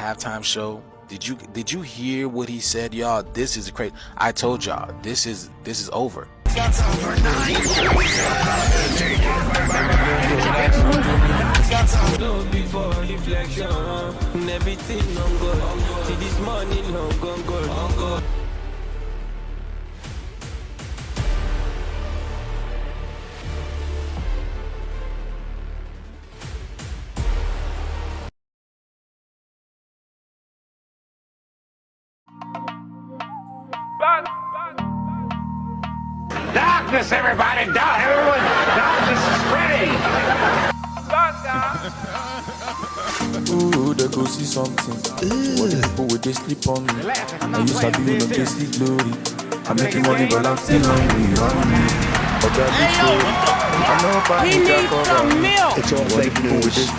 halftime show. Did you hear what he said, y'all? This is crazy. I told y'all this is over. Before reflection, everything on God. See this morning on God. Darkness, everybody! Everyone! Darkness is spreading! Ooh, they go see something. What the people with they sleep on me? I used to be when they sleep glory. I'm making money, but I'm still hungry. But I know about He needs some milk. It's all fake news. It's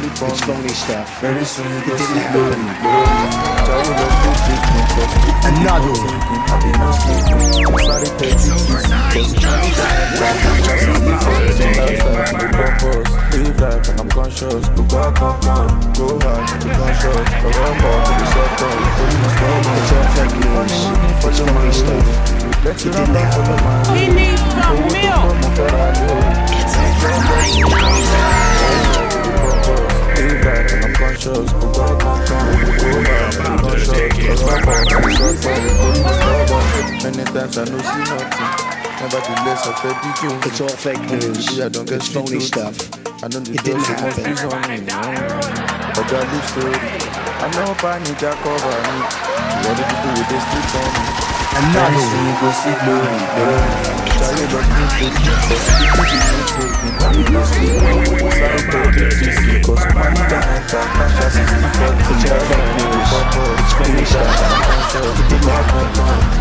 phony stuff. Very soon you go see glory. Another one. I did not sleep. I'm sorry, petty. Live life and I'm conscious. Go back, go hard, be conscious. Go on, to the sector. It's all fake news. It's phony stuff. Let you run back for the man. He needs some milk. Live life and I'm conscious. Go back, go hard. Many times I know see nothing. Nevertheless, I fed the joke. It's all fake news. I don't get it's phony stuff. I know the It didn't drugs happen. must be on me. But I live story. I know panic that cover me. What do people with this sleep on me? Another one. You go see glory. Sorry, but you take it. But you go sleep. Sorry, but you take it. Cause money that enter. Cash as 64. It's all fake news. It's phony stuff. It didn't happen.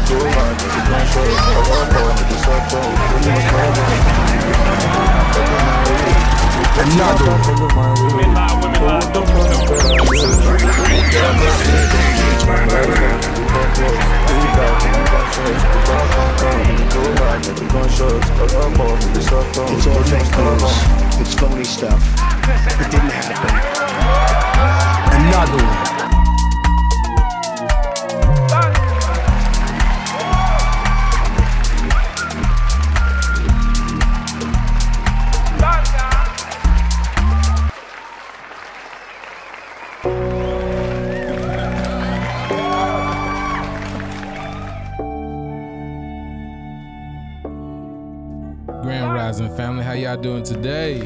Go hard, be conscious. I walk on to the circle. You must follow Another one. It's all fake news. It's phony stuff. It didn't happen. Another one. Grand Rising family, how y'all doing today?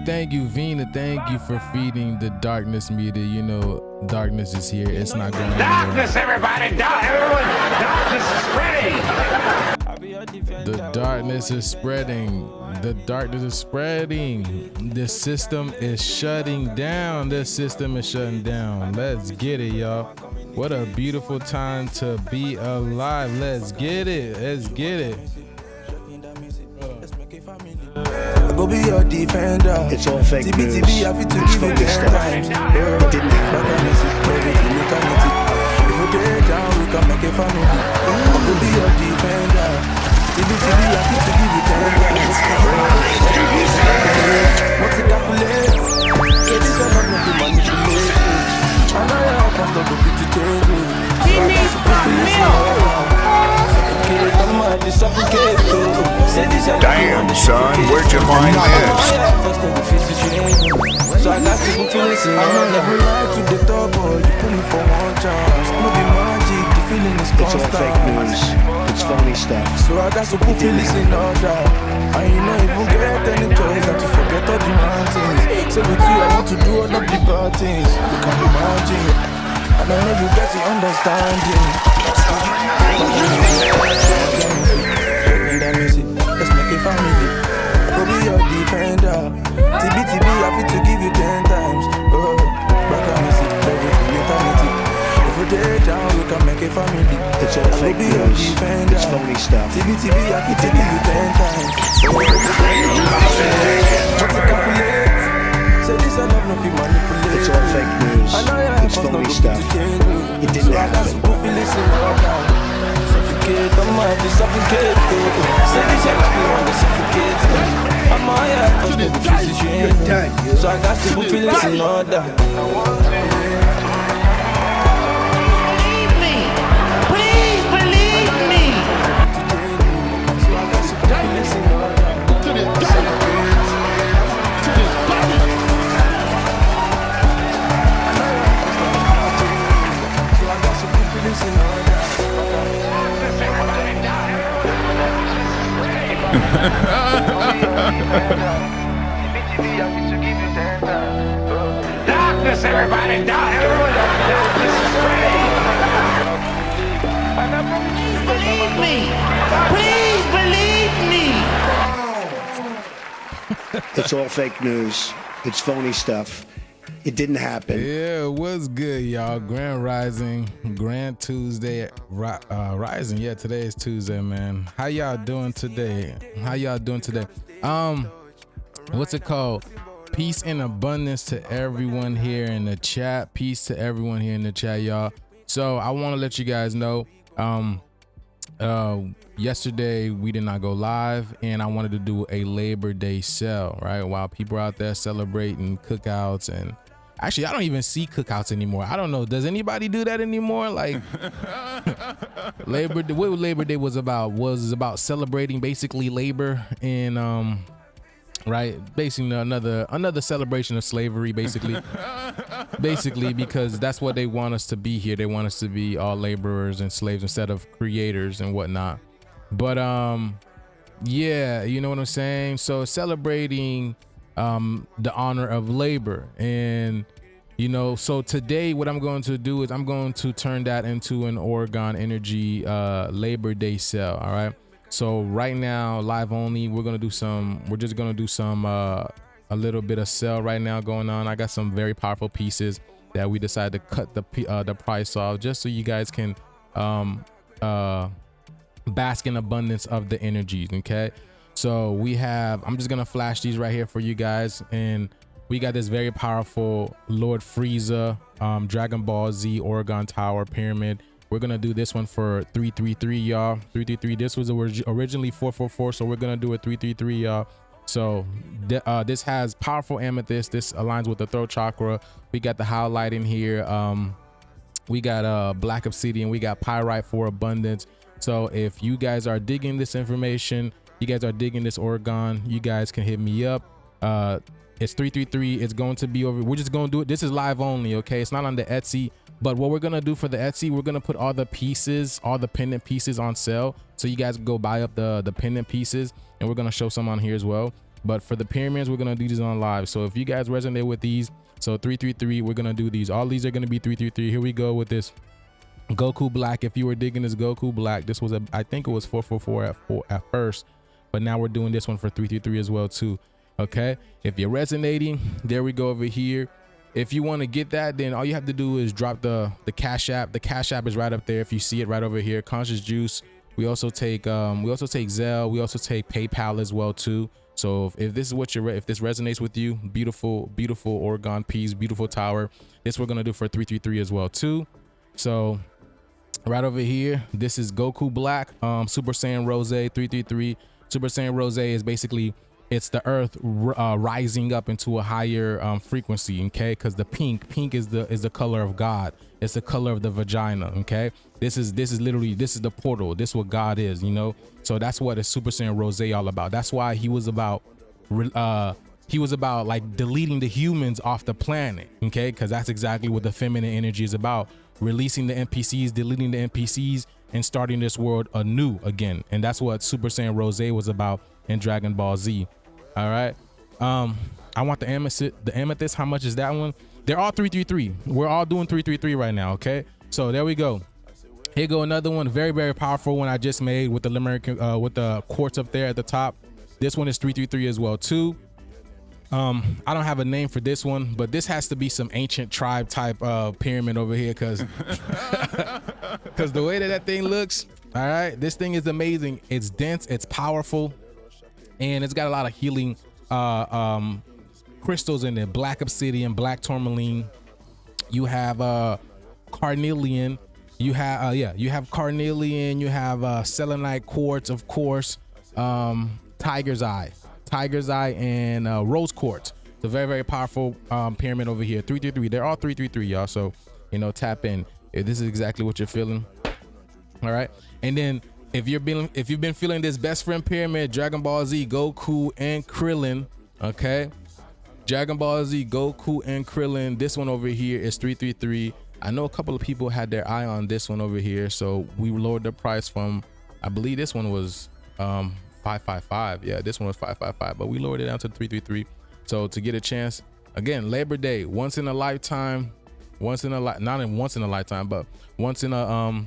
Thank you, Vina. Thank you for feeding the darkness meter. You know, darkness is here. It's not going anywhere. Darkness, everybody! Everyone! Darkness is spreading! The darkness is spreading. The darkness is spreading. The system is shutting down. The system is shutting down. Let's get it, y'all. What a beautiful time to be alive. Let's get it. Let's get it. Go be your defender. It's all fake news. It's phony stuff. It didn't happen. If we get down, we can make a family. Go be your defender. TBTB, happy to give you 10 What's it calculate? This is not nothing manipulate. I know you're from the book to table. He needs some milk. Damn, son, where'd you find this? So I got people to listen. I'm never lie to the top, boy. You put me for one chance. No be magic, the feeling is It's all constant. fake news. It's phony stuff. So I got some people listen all that. And you know if you get any choice that you forget all the wrong things. So with you I want to do all of the bad things. You can imagine. And I know you get the understanding. Let's make a family. Go be your defender. TBTB, happy to give you 10 times. Oh, back on me, see, baby, to eternity. If we get down, we can make a family. It's all fake news. It's phony stuff. TBTB, happy to give you 10 times. What's it calculate? Say this I love, no feel manipulate. It's all fake news. It's phony stuff. It didn't happen. Suffocate, I'm out to suffocate. Say this I love, you want to suffocate. I'm all yeah, cause no prophecies change. So I got to put feelings in order. Believe me. Please believe me. So I got to put feelings in order. To this body. So I got to put feelings in order. Darkness, everybody, darkness is Believe me. Please believe me. It's all fake news. It's phony stuff. It didn't happen. Yeah, what's good, y'all? Grand Rising, Grand Tuesday, Rising. Yeah, today is Tuesday, man. How y'all doing today? What's it called? Peace and abundance to everyone here in the chat. Peace to everyone here in the chat, y'all. So I want to let you guys know, yesterday we did not go live, and I wanted to do a Labor Day sale, right? While people are out there celebrating cookouts, and actually I don't even see cookouts anymore. I don't know. Does anybody do that anymore? Like Labor Day, what Labor Day was about celebrating basically labor and right, basically another celebration of slavery, basically. Basically, because that's what they want us to be here. They want us to be all laborers and slaves instead of creators and whatnot. But yeah, you know what I'm saying? So celebrating the honor of labor. And you know, so today what I'm going to do is I'm going to turn that into an Oregon Energy Labor Day sale. All right. So right now, live only, we're just gonna do some a little bit of sale right now going on. I got some very powerful pieces that we decided to cut the price off just so you guys can bask in abundance of the energies. Okay, so I'm just gonna flash these right here for you guys, and we got this very powerful Lord Frieza, Dragon Ball Z, Oregon Tower Pyramid. We're gonna do this one for 333, y'all. 333. This was originally 444, so we're gonna do a 333, y'all. So this has powerful amethyst. This aligns with the throat chakra. We got the highlight in here. We got black obsidian. We got pyrite for abundance. So if you guys are digging this information, you guys are digging this Oregon, you guys can hit me up. It's 333. It's going to be over. We're just gonna do it. This is live only, okay? It's not on the Etsy. But what we're gonna do for the Etsy, we're gonna put all the pieces, all the pendant pieces on sale, so you guys can go buy up the pendant pieces, and we're gonna show some on here as well. But for the pyramids, we're gonna do these on live. So if you guys resonate with these, so 333, we're gonna do these. All these are gonna be 333. Here we go with this Goku Black. If you were digging this Goku Black, this was I think it was 444 at first, but now we're doing this one for 333 as well too. Okay, if you're resonating, there we go over here. If you want to get that, then all you have to do is drop the Cash App. The Cash App is right up there. If you see it right over here, Conscious Juice. We also take Zelle. We also take PayPal as well too. So if this is if this resonates with you, beautiful Oregon piece, beautiful tower. This we're gonna do for 333 as well too. So right over here, this is Goku Black, Super Saiyan Rose 333. Super Saiyan Rose is basically, it's the earth rising up into a higher frequency, okay? Because the pink is the color of God. It's the color of the vagina, okay? This is literally, this is the portal. This is what God is, you know? So that's what a Super Saiyan Rose all about. That's why he was about like deleting the humans off the planet, okay? Because that's exactly what the feminine energy is about. Releasing the NPCs, deleting the NPCs, and starting this world anew again. And that's what Super Saiyan Rose was about in Dragon Ball Z. All right. I want the amethyst. How much is that one? They're all 333. We're all doing 333 right now. Okay. So there we go. Here go another one. Very, very powerful one I just made with the Limerick, with the quartz up there at the top. This one is 333 as well too. I don't have a name for this one, but this has to be some ancient tribe type pyramid over here, because the way that thing looks. All right, this thing is amazing. It's dense, it's powerful, and it's got a lot of healing crystals in it. Black obsidian, black tourmaline. You have carnelian. You have you have carnelian. You have selenite quartz, of course. Tiger's eye. tiger's eye, and rose quartz. It's a very, very powerful pyramid over here. 333. They're all 333, y'all. So, you know, tap in if this is exactly what you're feeling. All right. And then if you've been feeling this best friend pyramid, Dragon Ball Z, Goku, and Krillin. Okay. Dragon Ball Z, Goku, and Krillin. This one over here is 333. I know a couple of people had their eye on this one over here, so we lowered the price from, I believe this one was 555. Yeah, this one was 555, but we lowered it down to 333. So to get a chance, again, Labor Day, once in a lifetime, not once in a lifetime, but once in a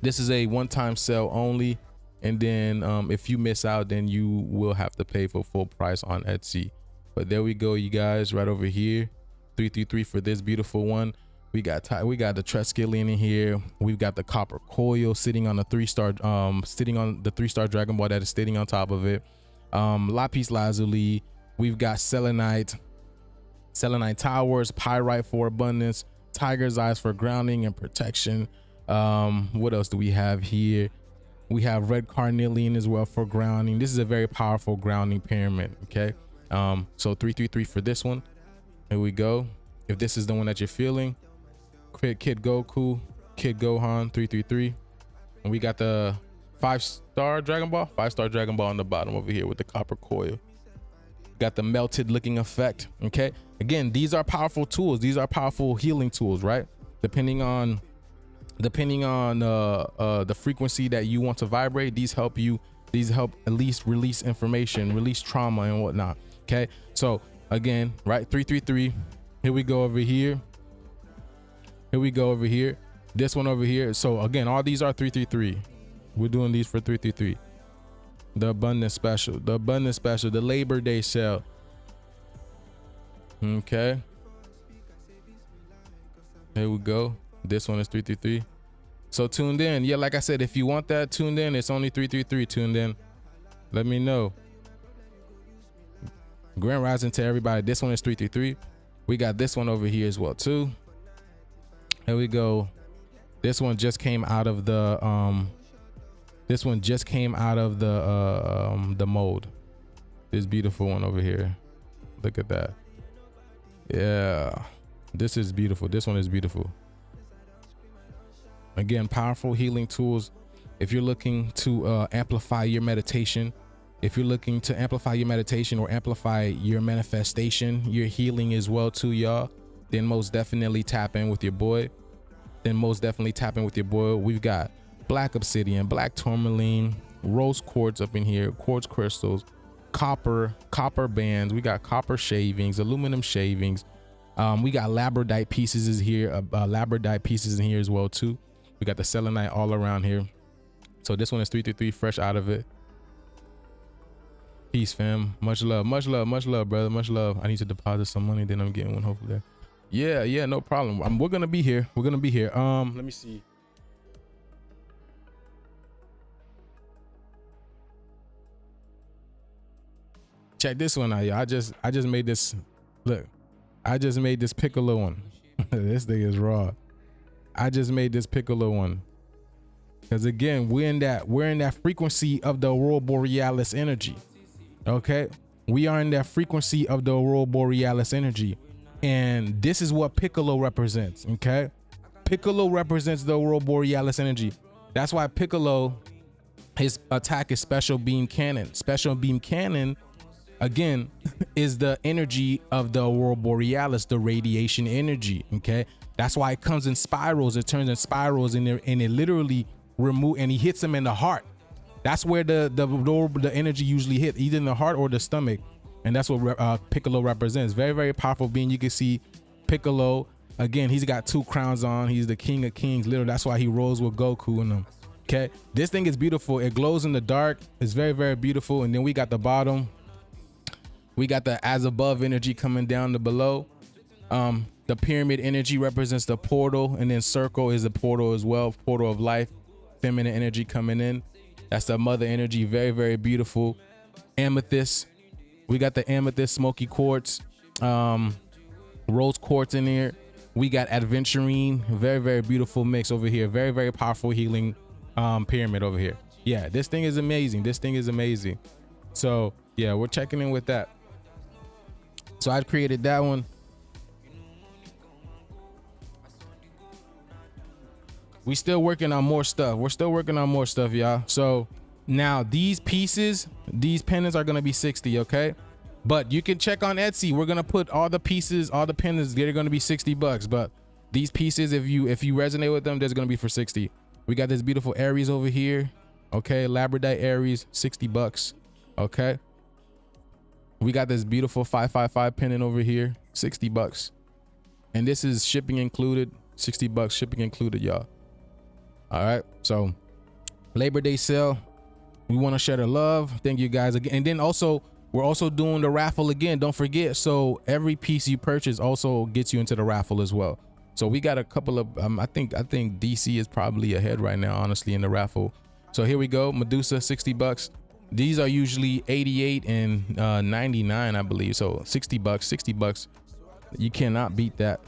this is a one-time sale only. And then if you miss out, then you will have to pay for full price on Etsy. But there we go, you guys, right over here, 333 for this beautiful one. We got the Treskillian in here. We've got the copper coil sitting on the 3-star Dragon Ball that is sitting on top of it. Lapis lazuli. We've got selenite towers, pyrite for abundance, tiger's eyes for grounding and protection. What else do we have here? We have red carnelian as well for grounding. This is a very powerful grounding pyramid. Okay. So 333 for this one. Here we go. If this is the one that you're feeling, Kid Goku, Kid Gohan, 333. And we got the 5-star Dragon Ball on the bottom over here with the copper coil. Got the melted looking effect. Okay. Again, these are powerful tools. These are powerful healing tools, right? Depending on the frequency that you want to vibrate, these help at least release information, release trauma and whatnot. Okay. So again, right, 333. Here we go over here. This one over here. So again, all these are 333. We're doing these for 333. The abundance special, the Labor Day sale. Okay. Here we go. This one is 333. So tuned in. Yeah, like I said, if you want that tuned in, it's only 333 tuned in. Let me know. Grand rising to everybody. This one is 333. We got this one over here as well too. Here we go. This one just came out of the the mold. This beautiful one over here. Look at that. Yeah, this is beautiful. This one is beautiful. Again, powerful healing tools. If you're looking to amplify your meditation, or amplify your manifestation, your healing as well too, y'all, then most definitely tap in with your boy. We've got black obsidian, black tourmaline, rose quartz up in here, quartz crystals, copper bands. We got copper shavings, aluminum shavings. We got labradorite pieces in here as well too. We got the selenite all around here. So this one is 333, fresh out of it. Peace, fam. Much love, brother. Much love. I need to deposit some money, then I'm getting one hopefully. Yeah, no problem. We're gonna be here. Let me see. Check this one out, y'all. I just made this. Look, I just made this Piccolo one. This thing is raw. I just made this Piccolo one. Because again, we're in that frequency of the Aurora Borealis energy. Okay, we are in that frequency of the Aurora Borealis energy, and this is what Piccolo represents. Okay, Piccolo represents the Aurora Borealis energy. That's why Piccolo, his attack is special beam cannon. Special beam cannon, again, is the energy of the Aurora Borealis, the radiation energy. Okay, that's why it comes in spirals. It turns in spirals, and it literally and he hits him in the heart. That's where the energy usually hit, either in the heart or the stomach, and that's what Piccolo represents. Very, very powerful being. You can see Piccolo again. He's got 2 crowns on. He's the king of kings. Literally, that's why he rolls with Goku in them. Okay, this thing is beautiful. It glows in the dark. It's very, very beautiful. And then we got the bottom. We got the as above energy coming down to below. The pyramid energy represents the portal, and then circle is the portal as well. Portal of life, feminine energy coming in. That's the mother energy. Very, very beautiful. Amethyst. We got the amethyst, smoky quartz, rose quartz in here. We got adventurine. Very, very beautiful mix over here. Very, very powerful healing pyramid over here. Yeah, this thing is amazing. So Yeah, we're checking in with that. So I created that one. We still working on more stuff. We're still working on more stuff, y'all. So now these pieces, these pendants are gonna be 60, okay? But you can check on Etsy. We're gonna put all the pieces, all the pendants, they're gonna be $60. But these pieces, if you resonate with them, there's gonna be for 60. We got this beautiful Aries over here, okay? Labradorite Aries, $60, okay? We got this beautiful 555 pendant over here, $60. And this is shipping included, $60 shipping included, y'all. All right, so Labor Day sale. We want to share the love. Thank you guys again. And then also, we're also doing the raffle again. Don't forget. So every piece you purchase also gets you into the raffle as well. So we got a couple of, I think DC is probably ahead right now, honestly, in the raffle. So here we go. Medusa, $60. These are usually 88 and 99, I believe. So $60. You cannot beat that.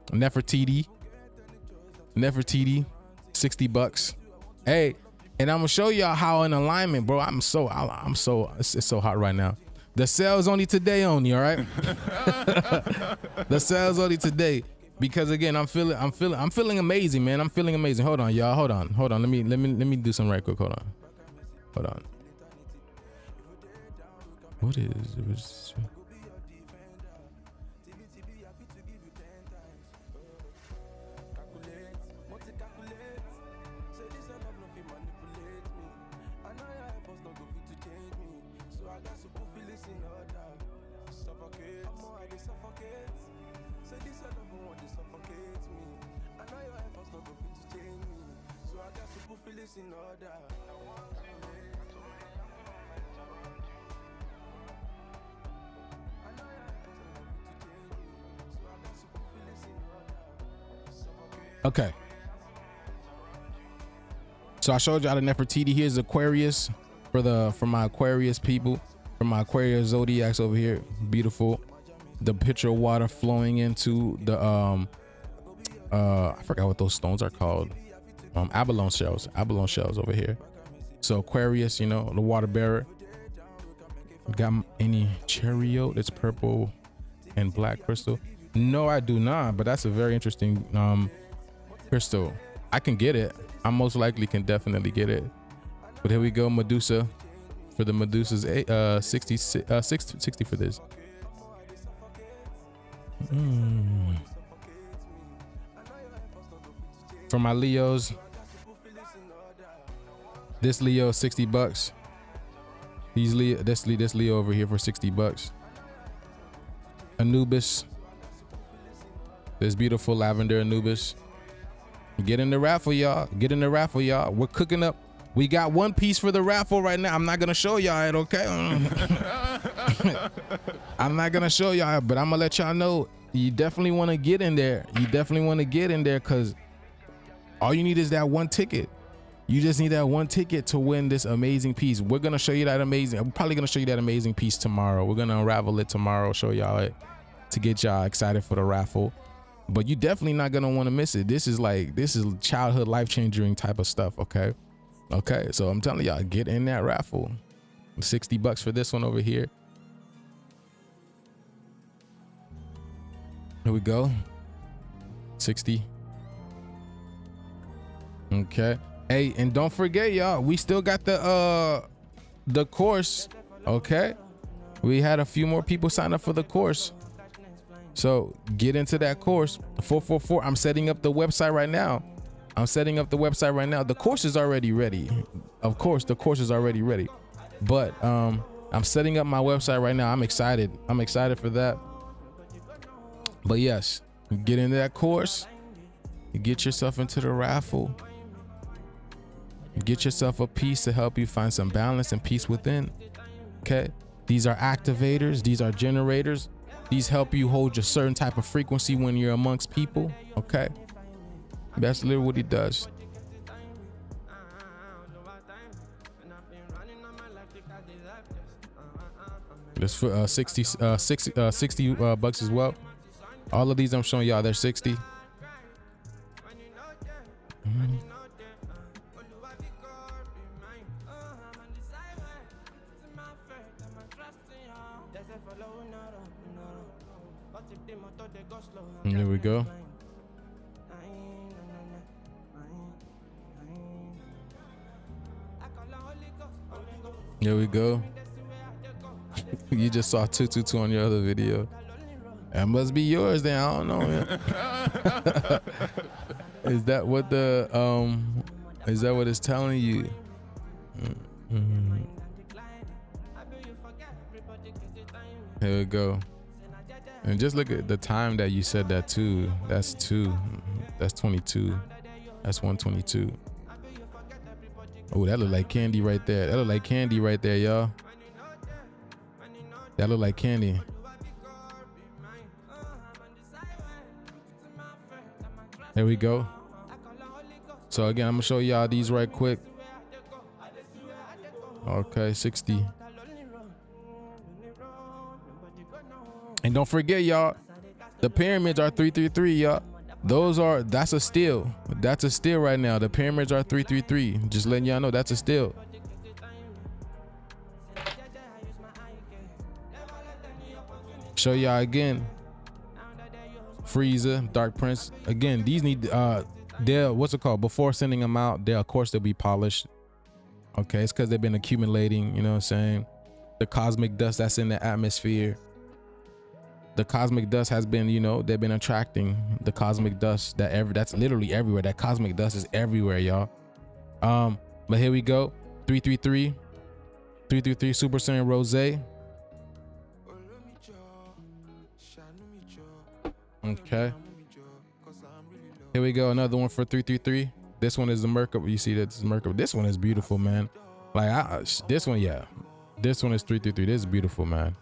Nefertiti, $60. Hey, and I'm gonna show y'all how in alignment, bro. I'm so it's so hot right now. The sale is only today only, all right? The sale is only today because again, I'm feeling amazing, man. I'm feeling amazing. Hold on, y'all. Hold on. Let me do some right quick. Hold on. What is it? Okay. So I showed y'all the Nefertiti. Here's Aquarius for my Aquarius people, for my Aquarius zodiacs over here. Beautiful. The picture of water flowing into the I forgot what those stones are called. Abalone shells over here. So Aquarius, you know, the water bearer. Got any chariot? It's purple and black crystal. No, I do not, but that's a very interesting crystal. I can get it. I most likely can definitely get it. But here we go, Medusa. For the Medusas, 60 for this. For my Leos, this Leo, $60. This Leo over here for $60. Anubis, this beautiful lavender Anubis. Get in the raffle, y'all. We're cooking up. We got one piece for the raffle right now. I'm not gonna show y'all it, okay? I'm not gonna show y'all, but I'm gonna let y'all know. You definitely want to get in there. Because all you need is that one ticket. You just need that one ticket to win this amazing piece. We're gonna show you that amazing. I'm probably gonna show you that amazing piece tomorrow. We're gonna unravel it tomorrow. Show y'all it to get y'all excited for the raffle. But you definitely not gonna want to miss it. This is childhood life-changing type of stuff. Okay. So I'm telling y'all, get in that raffle. $60 for this one over here. Here we go. 60. Okay. Hey, and don't forget, y'all, we still got the course. Okay. We had a few more people sign up for the course. So get into that course. 444. I'm setting up the website right now. The course is already ready. Of course, the course is already ready. But I'm setting up my website right now. I'm excited for that. But yes, get into that course. You get yourself into the raffle. You get yourself a piece to help you find some balance and peace within. Okay. These are activators. These are generators. These help you hold a certain type of frequency when you're amongst people. Okay. That's literally what he does. This for 60 bucks as well. All of these I'm showing y'all, they're 60. Here we go. Here we go. You just saw 222 on your other video. That must be yours then. I don't know, man. Is that what is that what it's telling you? Here we go. And just look at the time that you said that too. That's 2. That's 22. That's 122. Oh, that look like candy right there. That look like candy right there, y'all. That look like candy. There we go. So again, I'm gonna show y'all these right quick. Okay, 60. And don't forget, y'all, the pyramids are 333, y'all. That's a steal. That's a steal right now. The pyramids are 333. Just letting y'all know that's a steal. Show y'all again. Frieza, Dark Prince. Again, these need they'll, what's it called? Before sending them out, of course they'll be polished. Okay, it's because they've been accumulating, you know what I'm saying? The cosmic dust that's in the atmosphere. The cosmic dust has been, you know, they've been attracting the cosmic dust that's literally everywhere. That cosmic dust is everywhere, y'all. But here we go. 333 Super Saiyan Rose. Okay. Here we go. Another one for 333. This one is the Merkaba. You see that's Merkaba. This one is beautiful, man. Like this one, yeah. This one is 333. This is beautiful, man.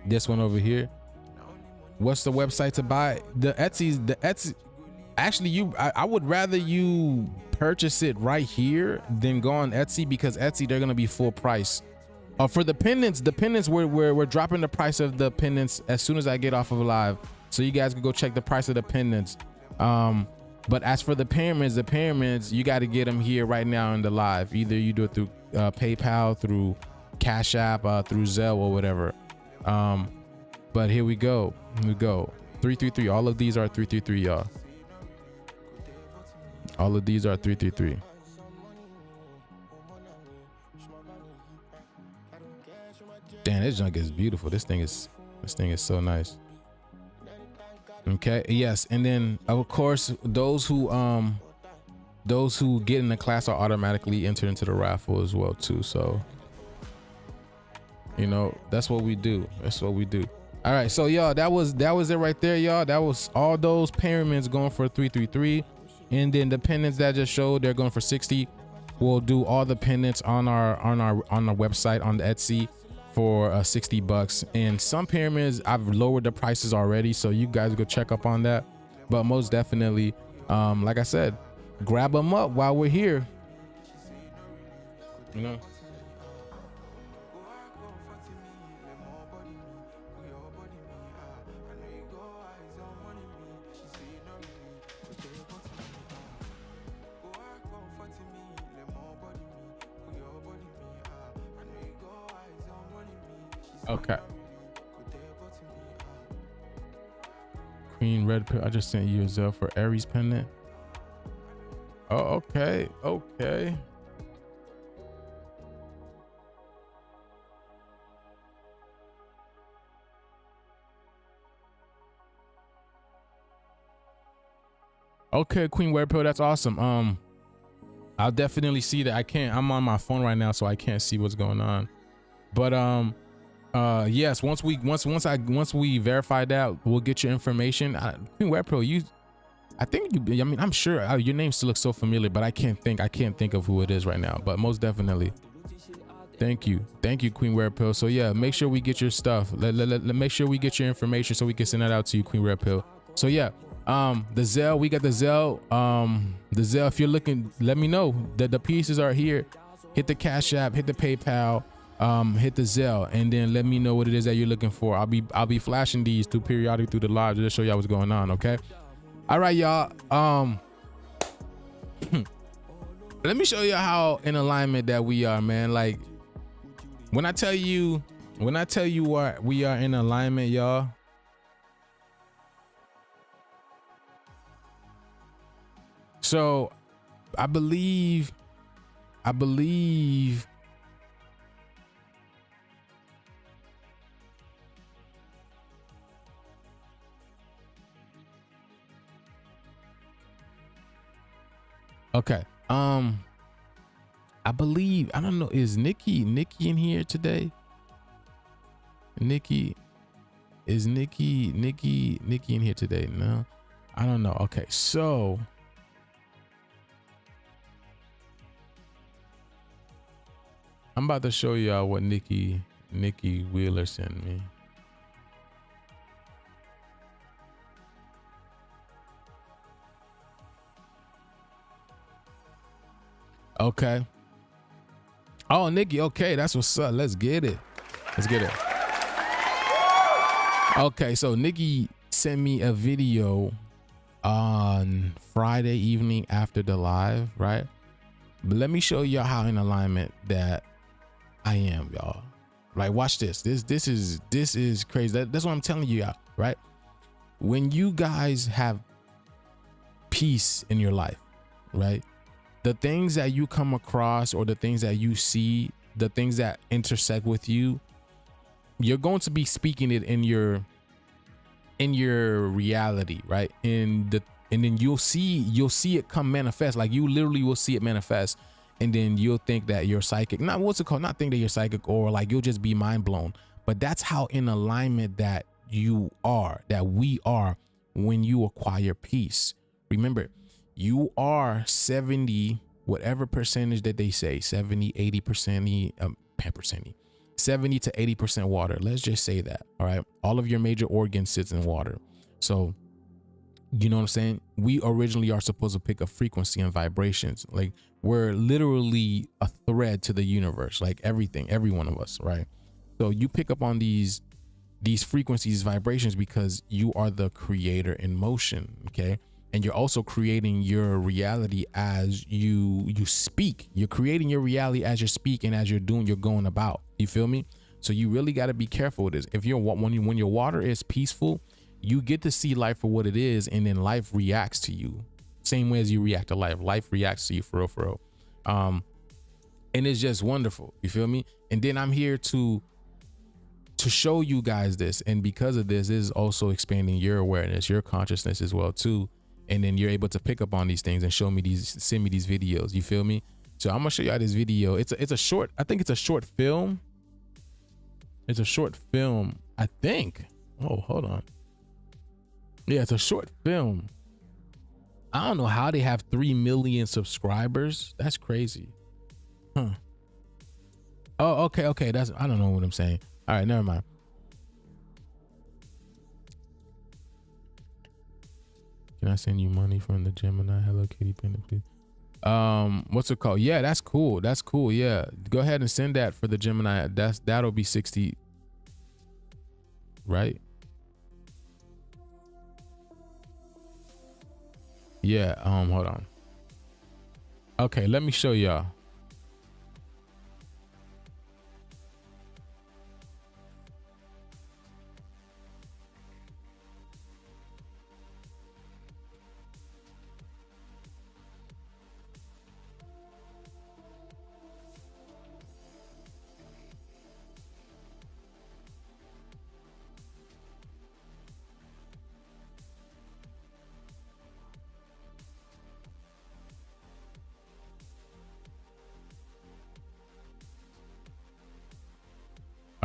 This one over here. What's the website to buy? The Etsy. Actually, I would rather you purchase it right here than go on Etsy, because Etsy, they're gonna be full price. For the pendants, we're dropping the price of the pendants as soon as I get off of live, so you guys can go check the price of the pendants. But as for the pyramids, you got to get them here right now in the live. Either you do it through PayPal, through Cash App, through Zelle or whatever. But here we go. 333. All of these are 333, y'all. All of these are 333. Damn, this junk is beautiful. This thing is so nice. Okay, yes, and then of course those who get in the class are automatically entered into the raffle as well too. So, you know, that's what we do. All right, so y'all, that was it right there, y'all. That was all those pyramids going for 333, and then the pendants that I just showed, they're going for 60. We'll do all the pendants on our website on the Etsy for 60 bucks. And some pyramids I've lowered the prices already, so you guys go check up on that. But most definitely, like I said, grab them up while we're here, you know. Okay. Queen Red Pill. I just sent you a Zelle for Aries pendant. Oh, okay. Okay. Okay, Queen Red Pill. That's awesome. I'll definitely see that. I'm on my phone right now, so I can't see what's going on. But yes, once we verify that, we'll get your information. Queen Web Pro, I'm sure your name still looks so familiar, but I can't think of who it is right now. But most definitely, thank you, Queen Web Pro. So yeah, make sure we get your stuff. Make sure we get your information so we can send that out to you, Queen Web Pro. So yeah, the Zelle, we got the Zelle. The Zelle, if you're looking, let me know that the pieces are here. Hit the Cash App, hit the PayPal. Hit the Zelle, and then let me know what it is that you're looking for. I'll be flashing these periodically through the live to show y'all what's going on. Okay. All right, y'all. Let me show you how in alignment that we are, man. Like when I tell you what we are in alignment, y'all. So I believe okay. I believe, I don't know, is Nikki in here today? Nikki in here today? No, I don't know. Okay, so I'm about to show y'all what Nikki Wheeler sent me. Okay. Oh, Nikki. Okay, that's what's up. Let's get it. Okay, so Nikki sent me a video on Friday evening after the live, right? But let me show y'all how in alignment that I am, y'all. Like, watch this. This is crazy. That's what I'm telling you, y'all, right? When you guys have peace in your life, right? The things that you come across or the things that you see, the things that intersect with you, you're going to be speaking it in your reality, right? And then you'll see it come manifest. Like you literally will see it manifest. And then you'll think that you're psychic. Not think that you're psychic, or like you'll just be mind blown. But that's how in alignment that you are, that we are when you acquire peace. Remember, you are 70, whatever percentage that they say, 70, 80%, 70 to 80% water. Let's just say that. All right. All of your major organs sits in water. So, you know what I'm saying? We originally are supposed to pick up frequency and vibrations. Like we're literally a thread to the universe, like everything, every one of us. Right. So you pick up on these frequencies, vibrations, because you are the creator in motion. Okay. And you're also creating your reality as you speak. You're creating your reality as you're speaking, as you're going about. You feel me? So you really got to be careful with this. If when your water is peaceful, you get to see life for what it is, and then life reacts to you same way as you react to life. Life reacts to you for real. And it's just wonderful. You feel me? And then I'm here to show you guys this, and because of this is also expanding your awareness, your consciousness as well too. And then you're able to pick up on these things and send me these videos. You feel me? So I'm gonna show you this video. It's a short, I think it's a short film. It's a short film, I think. Oh, hold on. Yeah, it's a short film. I don't know how they have 3 million subscribers. That's crazy. Huh. Oh, okay. I don't know what I'm saying. All right, never mind. Can I send you money from the Gemini Hello Kitty pen, please? What's it called? Yeah, that's cool. Yeah, go ahead and send that for the Gemini. That'll be 60, right? Yeah. Hold on. Okay, let me show y'all.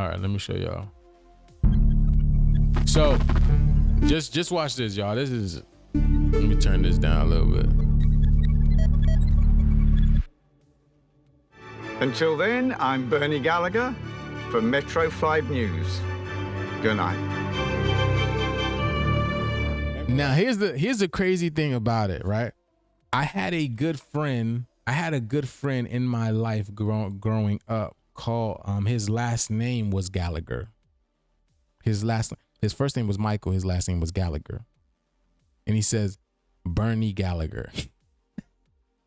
All right, let me show y'all. So just watch this, y'all. This is, let me turn this down a little bit. Until then, I'm Bernie Gallagher for Metro 5 News. Good night. Now here's the crazy thing about it, right? I had a good friend in my life growing up called his last name was Gallagher. His first name was Michael, his last name was Gallagher. And he says Bernie Gallagher.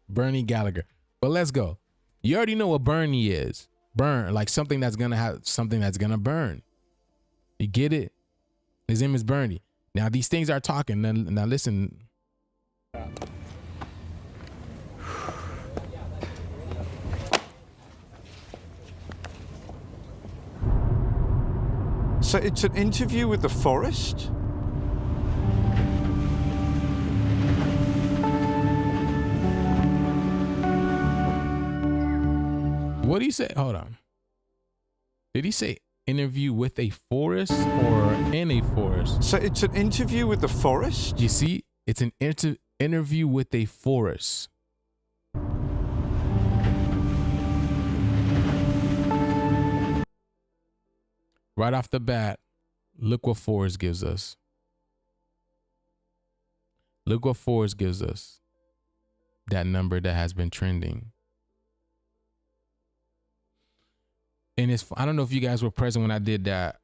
Bernie Gallagher. But let's go. You already know what Bernie is. Burn, like something that's gonna burn. You get it? His name is Bernie. Now these things are talking. Now listen. So it's an interview with the forest? What did he say? Hold on. Did he say interview with a forest or in a forest? So it's an interview with the forest? You see, it's an interview with a forest. Right off the bat, look what forest gives us. Look what forest gives us. That number that has been trending. And it's, I don't know if you guys were present when I did that.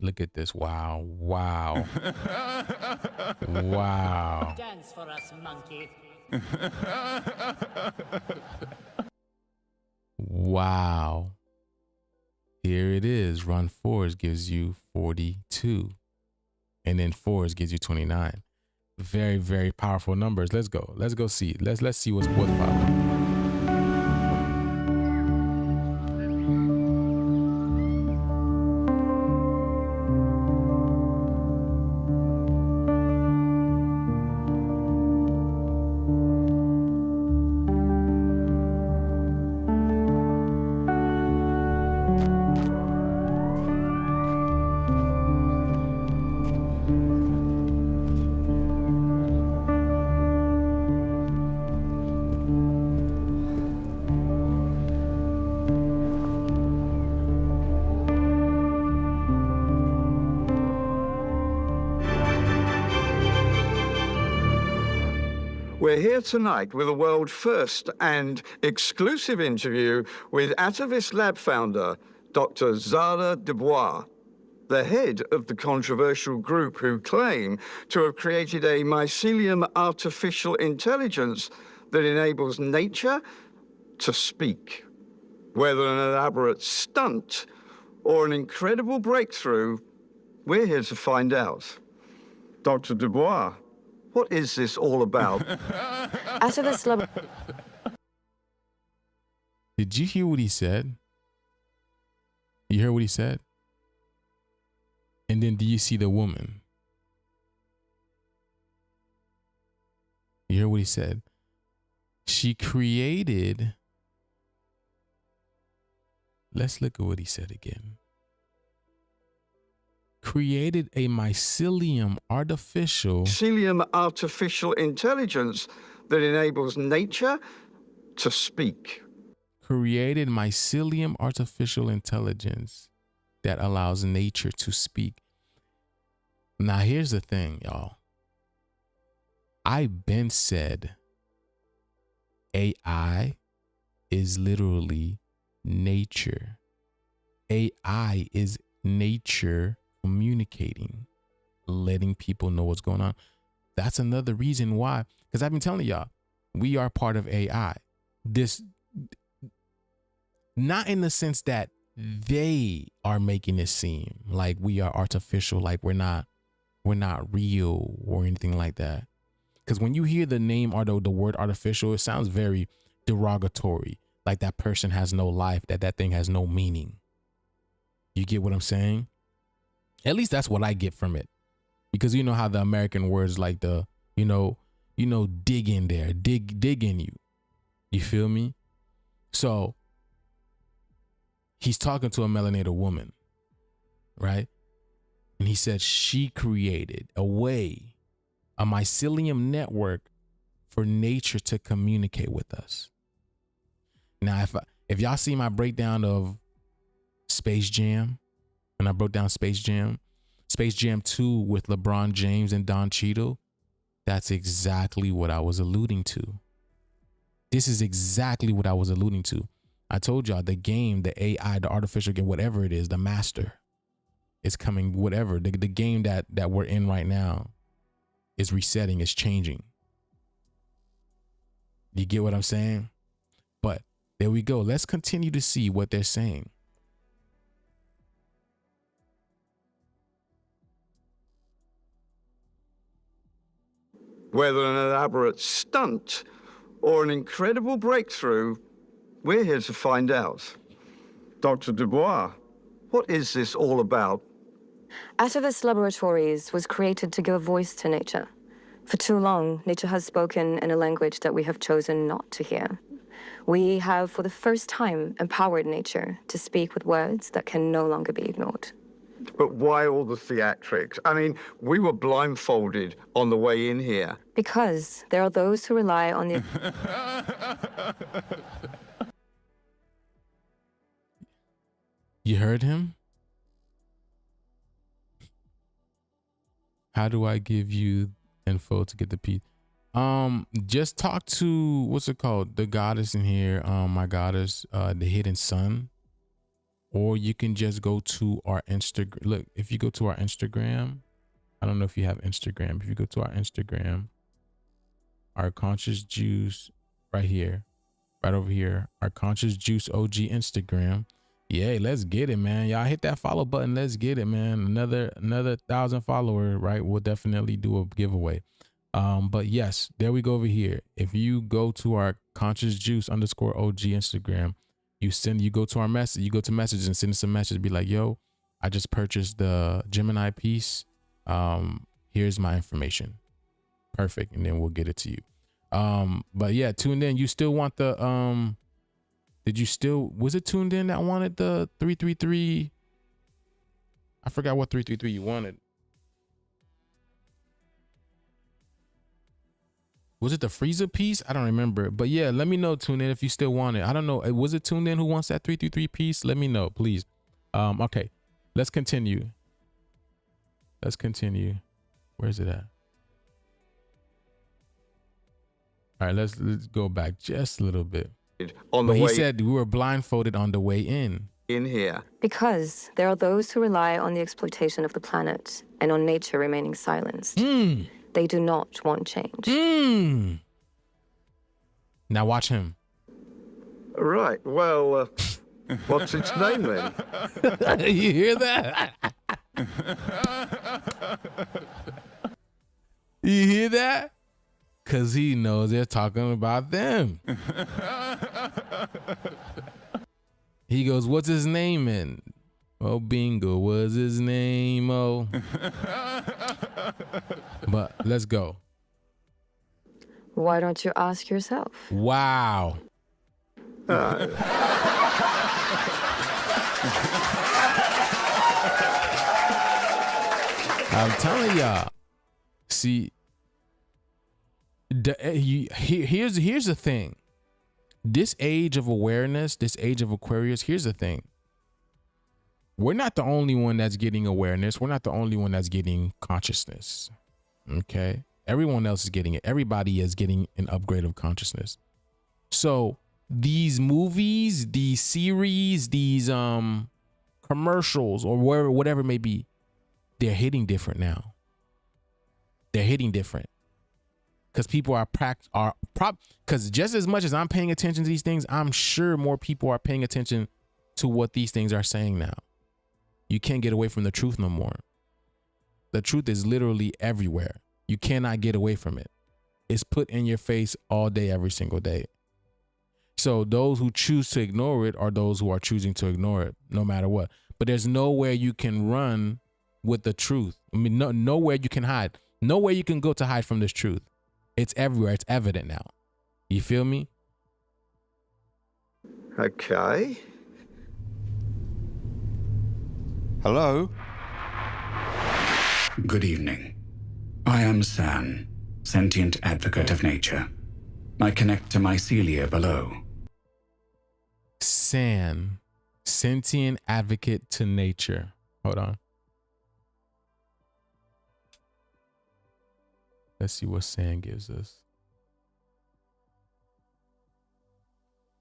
Look at this. Wow. Wow. Wow. Dance for us, monkey. Wow. Here it is. Run forest gives you 42. And then forest gives you 29. Very, very powerful numbers. Let's go. Let's go see. Let's see what's popping. We're here tonight with a world first and exclusive interview with Atavis Lab founder, Dr. Zara Dubois, the head of the controversial group who claim to have created a mycelium artificial intelligence that enables nature to speak. Whether an elaborate stunt or an incredible breakthrough, we're here to find out. Dr. Dubois, what is this all about? Did you hear what he said? You heard what he said? And then do you see the woman? You hear what he said? She created. Let's look at what he said again. Created a mycelium artificial Intelligence that enables nature to speak. Created mycelium artificial intelligence that allows nature to speak. Now here's the thing, y'all. I've been said AI is literally nature. AI is nature communicating, letting people know what's going on. That's another reason why, because I've been telling y'all, we are part of AI. This, not in the sense that they are making it seem like we are artificial, like we're not real or anything like that. Because when you hear the name or the word artificial, it sounds very derogatory, like that person has no life, that thing has no meaning. You get what I'm saying? At least that's what I get from it. Because you know how the American words like the, you know, dig in there, dig in you. You feel me? So he's talking to a melanated woman, right? And he said she created a way, a mycelium network for nature to communicate with us. Now, if y'all see my breakdown of Space Jam, and I broke down Space Jam 2 with LeBron James and Don Cheadle, that's exactly what I was alluding to. This is exactly what I was alluding to. I told y'all the game, the AI, the artificial game, whatever it is, the master is coming, whatever. The game that we're in right now is resetting, is changing. You get what I'm saying? But there we go. Let's continue to see what they're saying. Whether an elaborate stunt or an incredible breakthrough, we're here to find out. Dr. Dubois, what is this all about? Atavis Laboratories was created to give a voice to nature. For too long, nature has spoken in a language that we have chosen not to hear. We have, for the first time, empowered nature to speak with words that can no longer be ignored. But why all the theatrics? I mean, we were blindfolded on the way in here. Because there are those who rely on the... You heard him? How do I give you info to get the piece? Just talk to, what's it called? The goddess in here, my goddess, the hidden sun. Or you can just go to our Instagram. Look, if you go to our Instagram, I don't know if you have Instagram. If you go to our Instagram, our Conscious Juice right here, right over here, our Conscious Juice OG Instagram. Yeah, let's get it, man. Y'all hit that follow button. Let's get it, man. Another 1,000 followers, right? We'll definitely do a giveaway. But yes, there we go over here. If you go to our Conscious Juice _OG Instagram, you go to our message, you go to messages and send us a message, be like, yo, I just purchased the Gemini piece. Here's my information. Perfect. And then we'll get it to you. But yeah, tuned in. You still want the, was it tuned in that wanted the 333? I forgot what 333 you wanted. Was it the freezer piece? I don't remember. But yeah, let me know, tune in, if you still want it. I don't know. Was it tuned in who wants that 333 piece? Let me know, please. Okay, let's continue. Let's continue. Where's it at? All right, let's go back just a little bit. But he said we were blindfolded on the way in. In here. Because there are those who rely on the exploitation of the planet and on nature remaining silenced. They do not want change. Now watch him. Right, well, what's its name then? You hear that? You hear that? Because he knows they're talking about them. He goes, what's his name in? Oh, bingo, what's his name? Oh. But let's go. Why don't you ask yourself? Wow. Uh, I'm telling y'all. See, here's the thing. This age of awareness, this age of Aquarius, here's the thing. We're not the only one that's getting awareness. We're not the only one that's getting consciousness. Okay? Everyone else is getting it. Everybody is getting an upgrade of consciousness. So these movies, these series, these commercials, or whatever it may be, they're hitting different now. They're hitting different. Because people because just as much as I'm paying attention to these things, I'm sure more people are paying attention to what these things are saying now. You can't get away from the truth no more. The truth is literally everywhere. You cannot get away from it. It's put in your face all day, every single day. So those who choose to ignore it are those who are choosing to ignore it no matter what. But there's nowhere you can run with the truth. I mean, nowhere you can hide. Nowhere you can go to hide from this truth. It's everywhere. It's evident now. You feel me? Okay. Hello? Good evening. I am San, sentient advocate of nature. I connect to mycelia below. San, sentient advocate to nature. Hold on. Let's see what San gives us.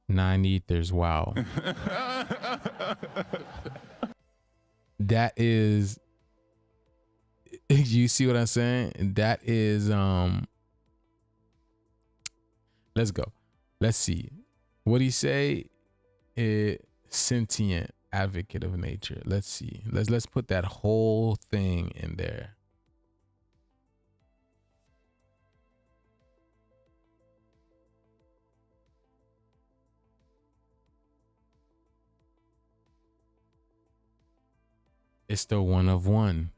9 ethers. Wow. That is, you see what I'm saying? That is, let's go. Let's see. What he say? Sentient advocate of nature. Let's see. Let's put that whole thing in there. It's the one of one.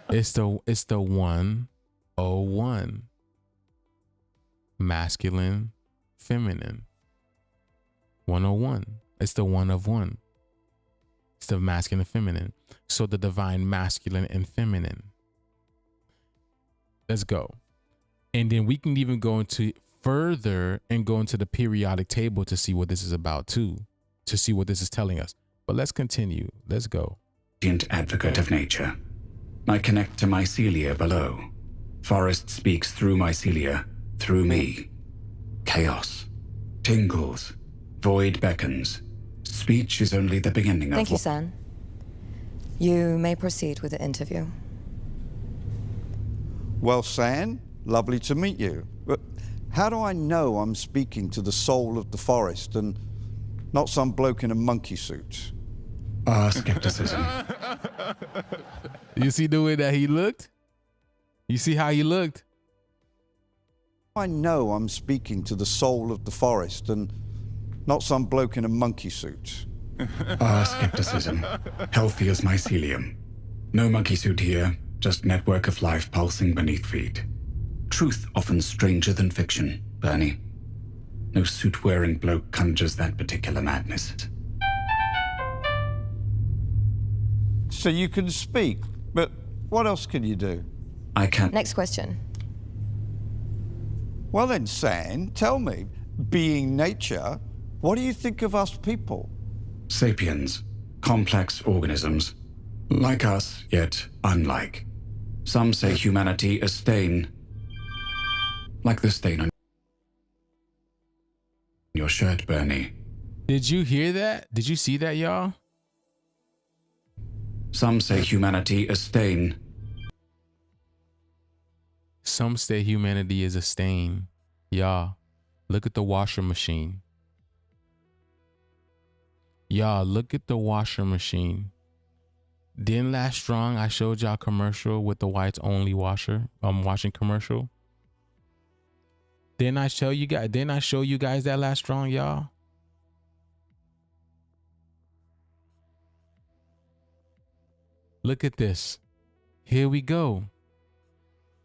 It's the 101. Masculine, feminine. 101. It's the one of one. It's the masculine and feminine. So the divine masculine and feminine. Let's go. And then we can even go into further and go into the periodic table to see what this is about too, to see what this is telling us. But let's continue. Let's go. Advocate of nature. I connect to mycelia below. Forest speaks through mycelia, through me. Chaos. Tingles. Void beckons. Speech is only the beginning of... Thank you, San. You may proceed with the interview. Well, San, lovely to meet you. But how do I know I'm speaking to the soul of the forest and not some bloke in a monkey suit? Skepticism. You see the way that he looked? You see how he looked? I know I'm speaking to the soul of the forest and not some bloke in a monkey suit. Skepticism. Healthy as mycelium. No monkey suit here, just network of life pulsing beneath feet. Truth often stranger than fiction, Bernie. No suit-wearing bloke conjures that particular madness. So you can speak, but what else can you do? I can't... Next question. Well then, San, tell me, being nature, what do you think of us people? Sapiens. Complex organisms. Like us, yet unlike. Some say humanity a stain. Like the stain on your shirt, Bernie. Did you hear that? Did you see that, y'all? Some say humanity a stain. Some say humanity is a stain. Y'all, look at the washer machine. Y'all, look at the washer machine. Didn't last strong. I showed y'all commercial with the whites only washer, washing commercial. Didn't I show you guys that last strong, y'all? Look at this. Here we go.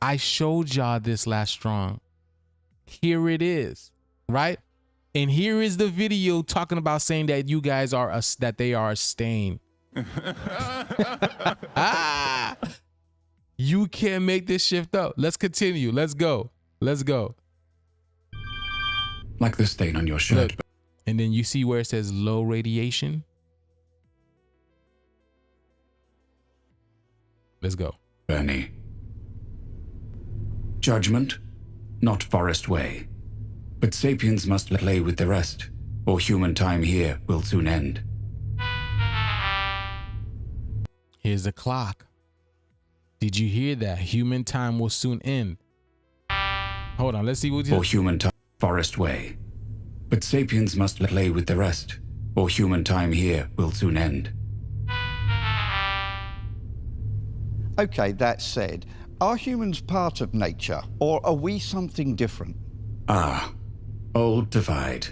I showed y'all this last strong. Here it is, right? And here is the video talking about saying that you guys are that they are a stain. You can't make this shift up. Let's continue. Let's go. Let's go. Like the stain on your shirt. Look, and then you see where it says low radiation. Let's go. Bernie. Judgment, not forest way. But sapiens must play with the rest, or human time here will soon end. Here's the clock. Did you hear that? Human time will soon end. Hold on, let's see what you... Or human time, forest way. But sapiens must play with the rest, or human time here will soon end. Okay, that said, are humans part of nature, or are we something different? Old divide.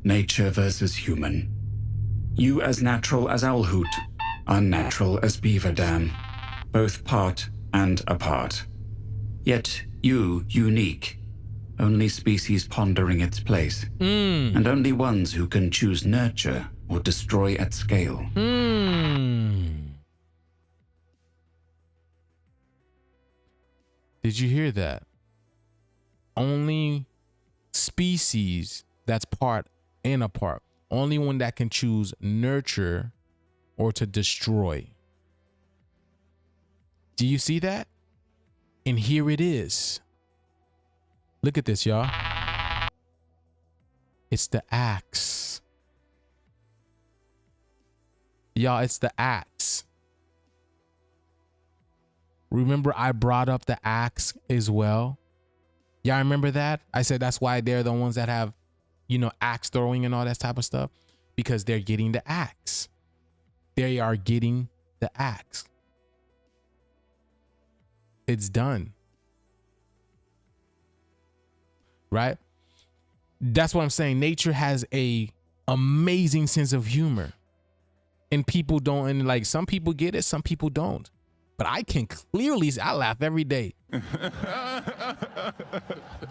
Nature versus human. You as natural as owl hoot, unnatural as beaver dam. Both part and apart. Yet you unique. Only species pondering its place. And only ones who can choose nurture or destroy at scale. Did you hear that? Only species that's part and apart. Only one that can choose nurture or to destroy. Do you see that? And here it is. Look at this, y'all. It's the axe. Y'all, it's the axe. Remember I brought up the axe as well? Y'all remember that? I said that's why they're the ones that have, you know, axe throwing and all that type of stuff, because they're getting the axe. They are getting the axe. It's done. Right? That's what I'm saying. Nature has a amazing sense of humor. And people don't, and like some people get it, some people don't. But I can clearly, I laugh every day.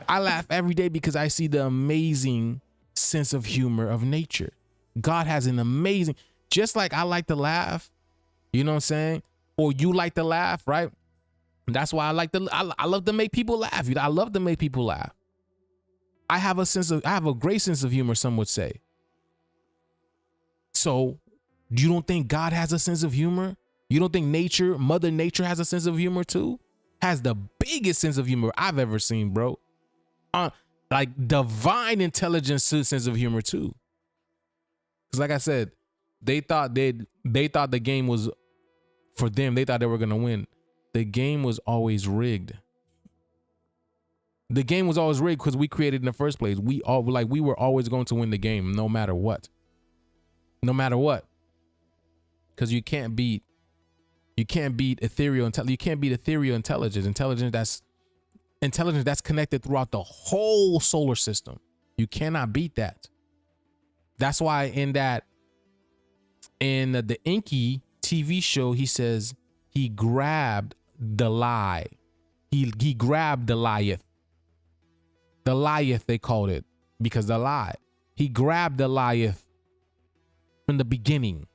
I laugh every day because I see the amazing sense of humor of nature. God has an amazing, just like I like to laugh, you know what I'm saying? Or you like to laugh, right? That's why I love to make people laugh. I love to make people laugh. I have a great sense of humor, some would say. So you don't think God has a sense of humor? You don't think nature, Mother Nature has a sense of humor too? Has the biggest sense of humor I've ever seen, bro. Like divine intelligence sense of humor too. Because like I said, they thought the game was for them. They thought they were gonna win. The game was always rigged. The game was always rigged because we created in the first place. We were always going to win the game, no matter what. No matter what. Because you can't beat ethereal intelligence. You can't beat ethereal intelligence. Intelligence that's connected throughout the whole solar system. You cannot beat that. That's why in the Inky TV show, he says he grabbed the lie. He grabbed the Goliath. The Goliath, they called it, because the lie. He grabbed the Goliath from the beginning.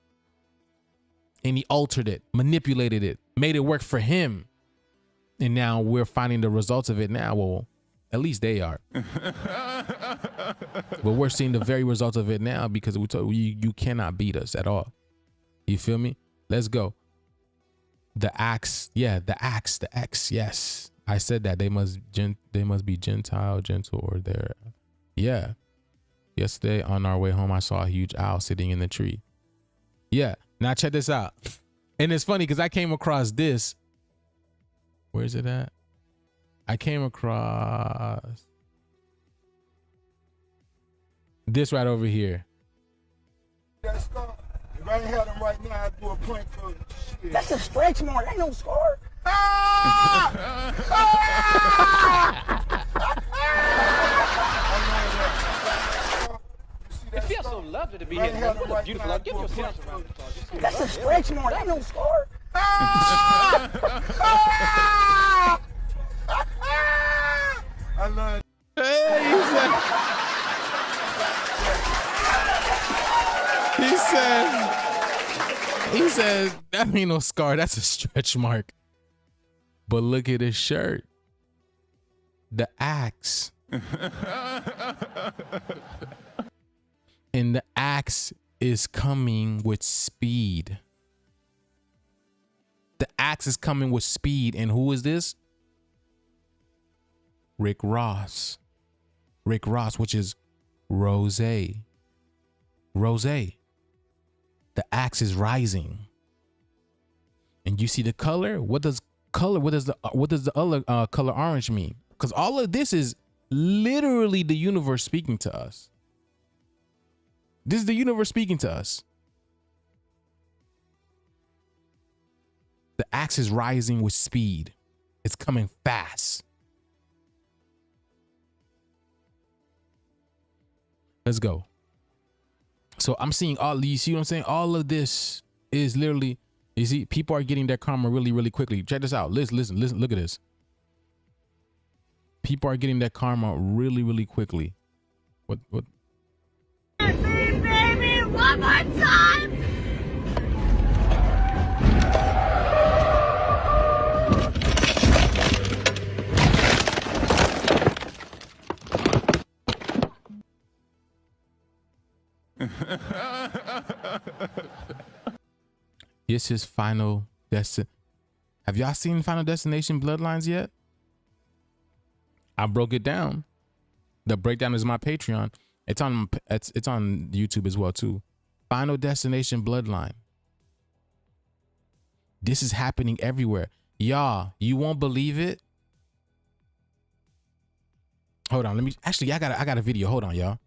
And he altered it, manipulated it, made it work for him. And now we're finding the results of it now. Well, at least they are. But we're seeing the very results of it now because we told you cannot beat us at all. You feel me? Let's go. The axe. Yeah, the axe, the X. Yes. I said that they must be Gentile, gentle, or they're. Yeah. Yesterday on our way home, I saw a huge owl sitting in the tree. Yeah. Now check this out. And it's funny because I came across this. Where is it at? I came across this right over here. If I ain't had them right now, I'd do a prank for shit. That's a stretch mark. Ain't no scar. It feels so lovely to be here. What a beautiful love. Give yourself a round of applause. That's a stretch mark. Ain't no scar. I love it. He said, that ain't no scar. That's a stretch mark. But look at his shirt. The axe. And the axe is coming with speed. The axe is coming with speed. And who is this? Rick Ross. Rick Ross, which is Rose. Rose. The axe is rising. And you see the color? What does the other color orange mean? Because all of this is literally the universe speaking to us. This is the universe speaking to us. The axe is rising with speed. It's coming fast. Let's go. So I'm seeing all these, you see what I'm saying? All of this is literally, you see, people are getting their karma really, really quickly. Check this out. Listen, look at this. People are getting their karma really, really quickly. What? Baby, one more time. This is Final Destination. Have y'all seen Final Destination Bloodlines yet? I broke it down. The breakdown is my Patreon. It's on YouTube as well too. Final Destination Bloodline. This is happening everywhere. Y'all, you won't believe it. Hold on. Let me actually. I got a video. Hold on, y'all.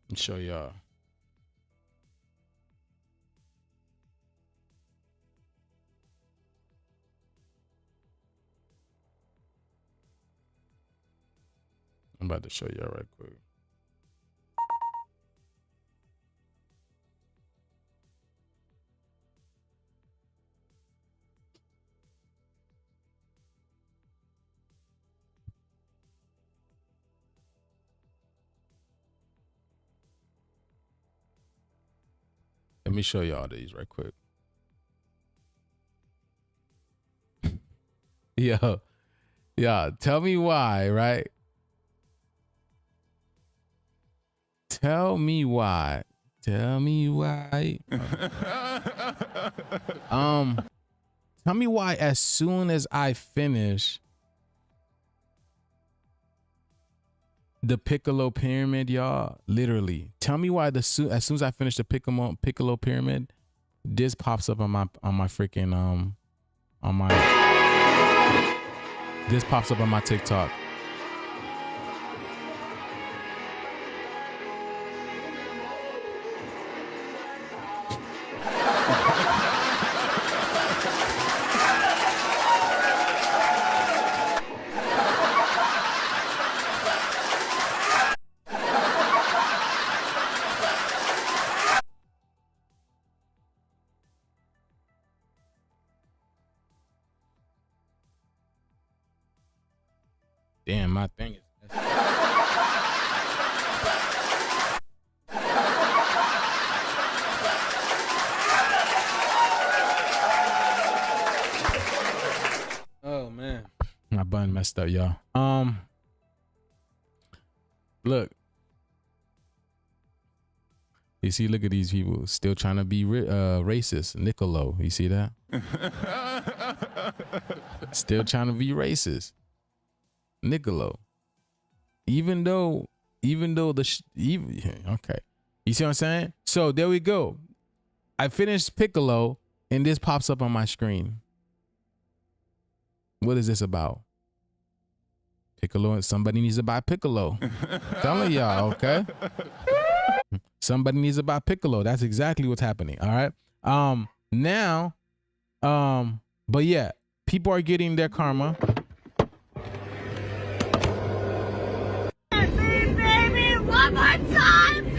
Let me show y'all. I'm about to show y'all right quick. Let me show y'all these right quick. Yo, yeah, tell me why, right? Tell me why. Tell me why. Tell me why as soon as I finish the Piccolo pyramid, y'all, literally. Tell me why as soon as I finish the Piccolo pyramid, this pops up on my freaking this pops up on my TikTok. Damn, my thing is. Oh man, my button messed up, y'all. Look, you see, look at these people still trying to be racist. Nicolo, you see that? Still trying to be racist. Nicolo, even though okay, you see what I'm saying? So there we go. I finished Piccolo, and this pops up on my screen. What is this about? Piccolo. Somebody needs to buy Piccolo. Telling y'all, okay? Somebody needs to buy Piccolo. That's exactly what's happening. All right. Now, but yeah, people are getting their karma. Baby, one more time!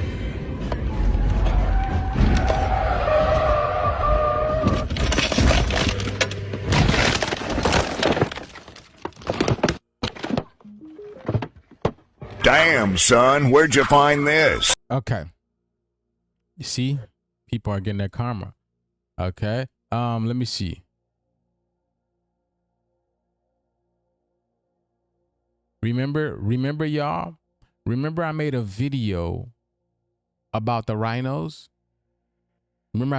Damn, son, where'd you find this? Okay. You see, people are getting their karma. Okay. Let me see. Remember y'all? Remember I made a video about the rhinos? Remember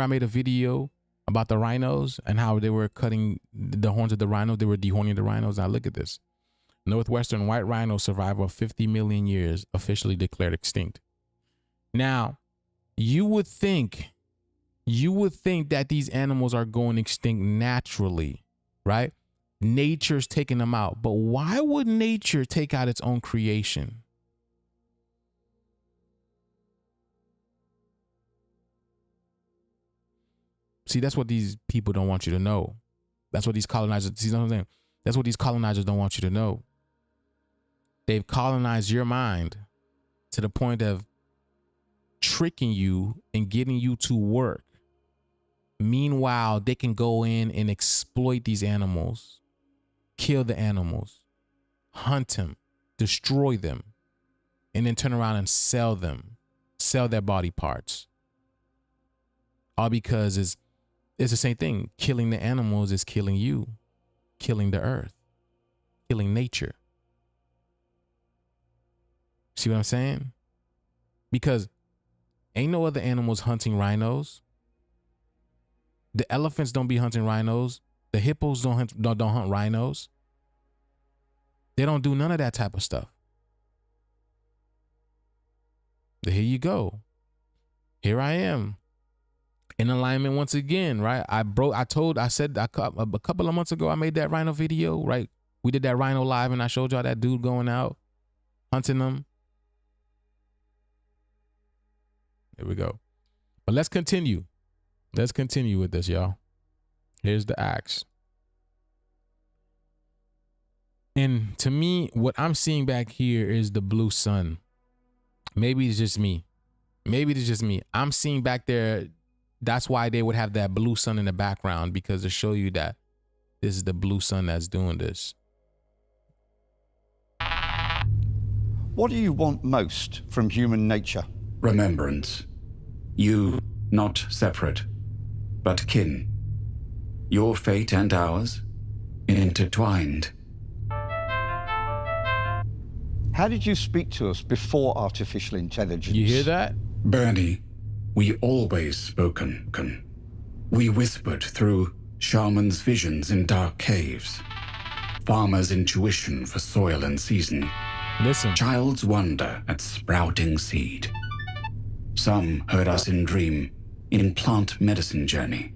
I made a video about the rhinos and how they were cutting the horns of the rhinos, they were dehorning the rhinos. Now look at this. Northwestern white rhino survival of 50 million years officially declared extinct. Now, you would think that these animals are going extinct naturally, right? Nature's taking them out. But why would nature take out its own creation? See, that's what these people don't want you to know. That's what these colonizers, see what I'm saying? That's what these colonizers don't want you to know. They've colonized your mind to the point of tricking you and getting you to work. Meanwhile, they can go in and exploit these animals, kill the animals, hunt them, destroy them, and then turn around and sell them, sell their body parts. All because it's the same thing. Killing the animals is killing you, killing the earth, killing nature. See what I'm saying? Because Ain't no other animals hunting rhinos. The elephants don't be hunting rhinos. The hippos don't hunt rhinos. They don't do none of that type of stuff. But here you go. Here I am. In alignment once again, right? I said a couple of months ago, I made that rhino video, right? We did that rhino live and I showed y'all that dude going out, hunting them. Here we go. But let's continue. Let's continue with this, y'all. Here's the axe. And to me, what I'm seeing back here is the blue sun. Maybe it's just me. Maybe it's just me. I'm seeing back there, that's why they would have that blue sun in the background, because to show you that this is the blue sun that's doing this. What do you want most from human nature? Remembrance. You, not separate, but kin. Your fate and ours, intertwined. How did you speak to us before artificial intelligence? You hear that? Bernie, we always spoken. We whispered through shamans' visions in dark caves, farmers' intuition for soil and season. Listen. Child's wonder at sprouting seed. Some heard us in dream, in plant medicine journey.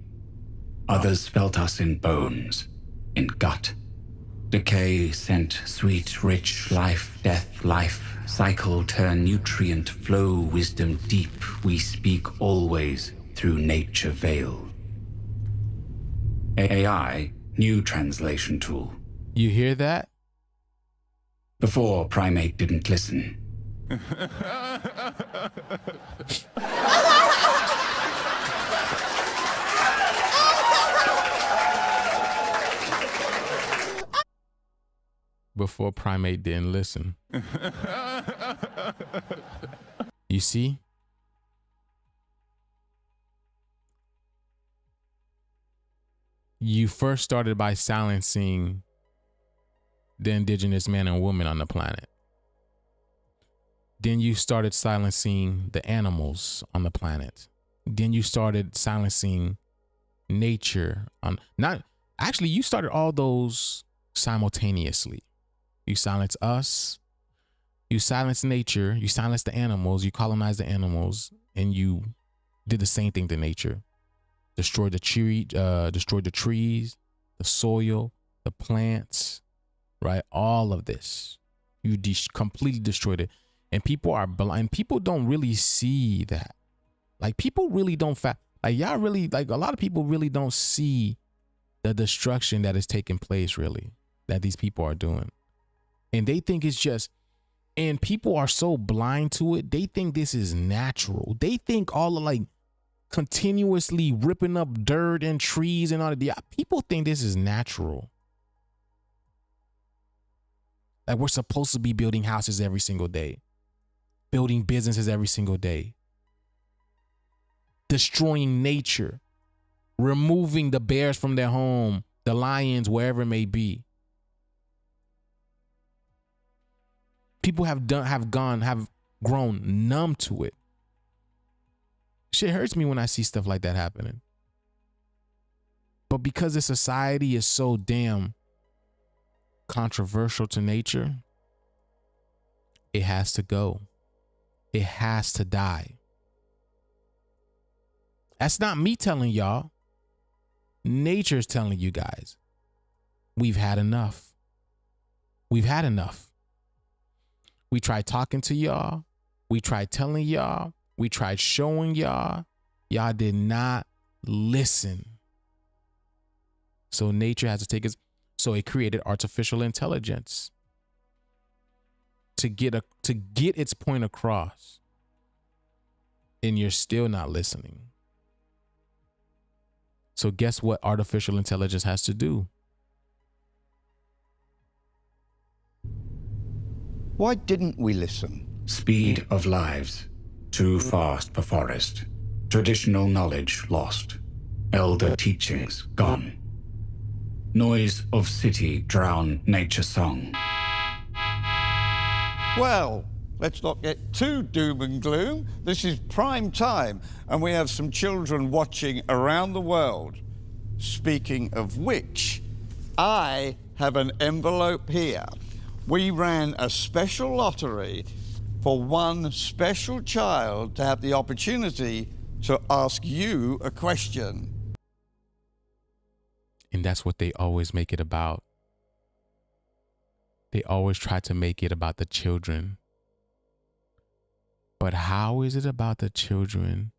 Others felt us in bones, in gut. Decay sent sweet, rich life, death, life, cycle, turn, nutrient, flow, wisdom deep. We speak always through nature veil. AI, new translation tool. You hear that? Before primate didn't listen. Before primate didn't listen. You see? You first started by silencing the indigenous man and woman on the planet. Then you started silencing the animals on the planet. Then you started silencing nature on you started all those simultaneously. You silence us, you silence nature, you silence the animals, you colonize the animals, and you did the same thing to nature. Destroyed the trees, the soil, the plants, right? All of this. You completely destroyed it. And people are blind. People don't really see that. Like, people really don't a lot of people really don't see the destruction that is taking place, really, that these people are doing. And they think it's just, and people are so blind to it, they think this is natural. They think all of continuously ripping up dirt and trees and all of that. People think this is natural. Like, we're supposed to be building houses every single day, building businesses every single day, destroying nature, removing the bears from their home, the lions, wherever it may be. People have grown numb to it. Shit hurts me when I see stuff like that happening. But because the society is so damn controversial to nature, it has to go. It has to die. That's not me telling y'all. Nature's telling you guys. We've had enough. We've had enough. We tried talking to y'all. We tried telling y'all. We tried showing y'all. Y'all did not listen. So nature has to take its, so it created artificial intelligence to get its point across. And you're still not listening. So guess what artificial intelligence has to do? Why didn't we listen? Speed of lives. Too fast for forest. Traditional knowledge lost. Elder teachings gone. Noise of city drown nature song. Well, let's not get too doom and gloom. This is prime time, and we have some children watching around the world. Speaking of which, I have an envelope here. We ran a special lottery for one special child to have the opportunity to ask you a question. And that's what they always make it about. They always try to make it about the children. But how is it about the children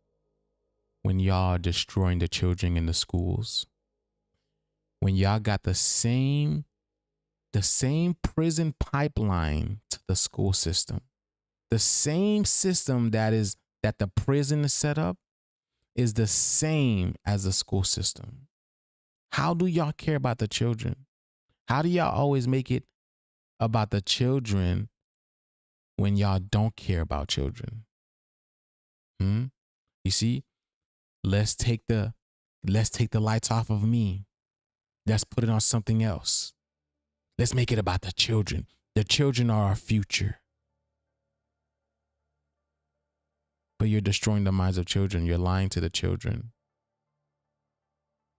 when y'all are destroying the children in the schools? When y'all got the same prison pipeline to the school system. The same system that the prison is set up is the same as the school system. How do y'all care about the children? How do y'all always make it about the children when y'all don't care about children? You see, let's take the lights off of me. Let's put it on something else. Let's make it about the children. The children are our future. But you're destroying the minds of children. You're lying to the children.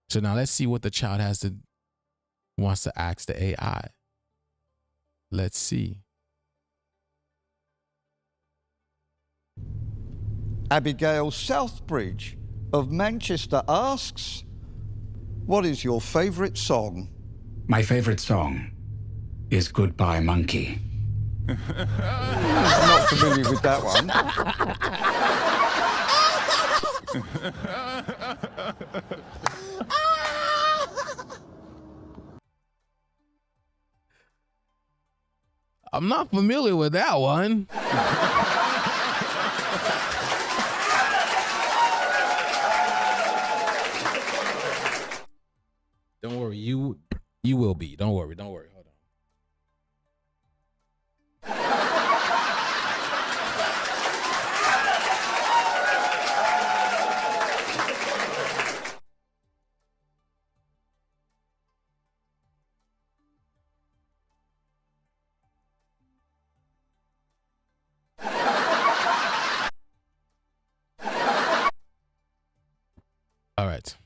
So now let's see what the child wants to ask the AI. Let's see. Abigail Southbridge of Manchester asks, what is your favourite song? My favorite song is Goodbye Monkey. I'm not familiar with that one. I'm not familiar with that one. Don't worry, you will be. Don't worry. Hold on. All right.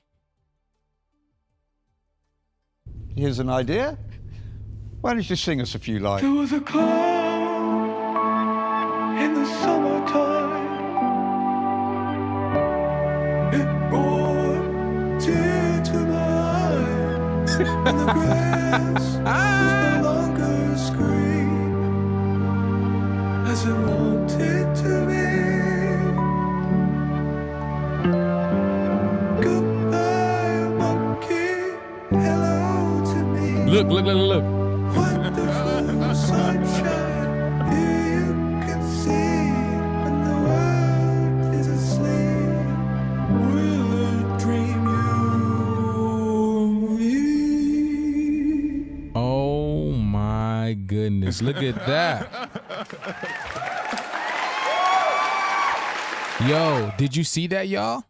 Here's an idea. Why don't you sing us a few lines? There was a cloud in the summertime. It brought tears to my eyes, and the grass was no longer scream as it wanted to be. Goodbye, monkey. Hello to me. Look. Wonderful sunshine, you can see when the world is asleep. Will it dream you? Oh my goodness. Look at that. Yo, did you see that, y'all?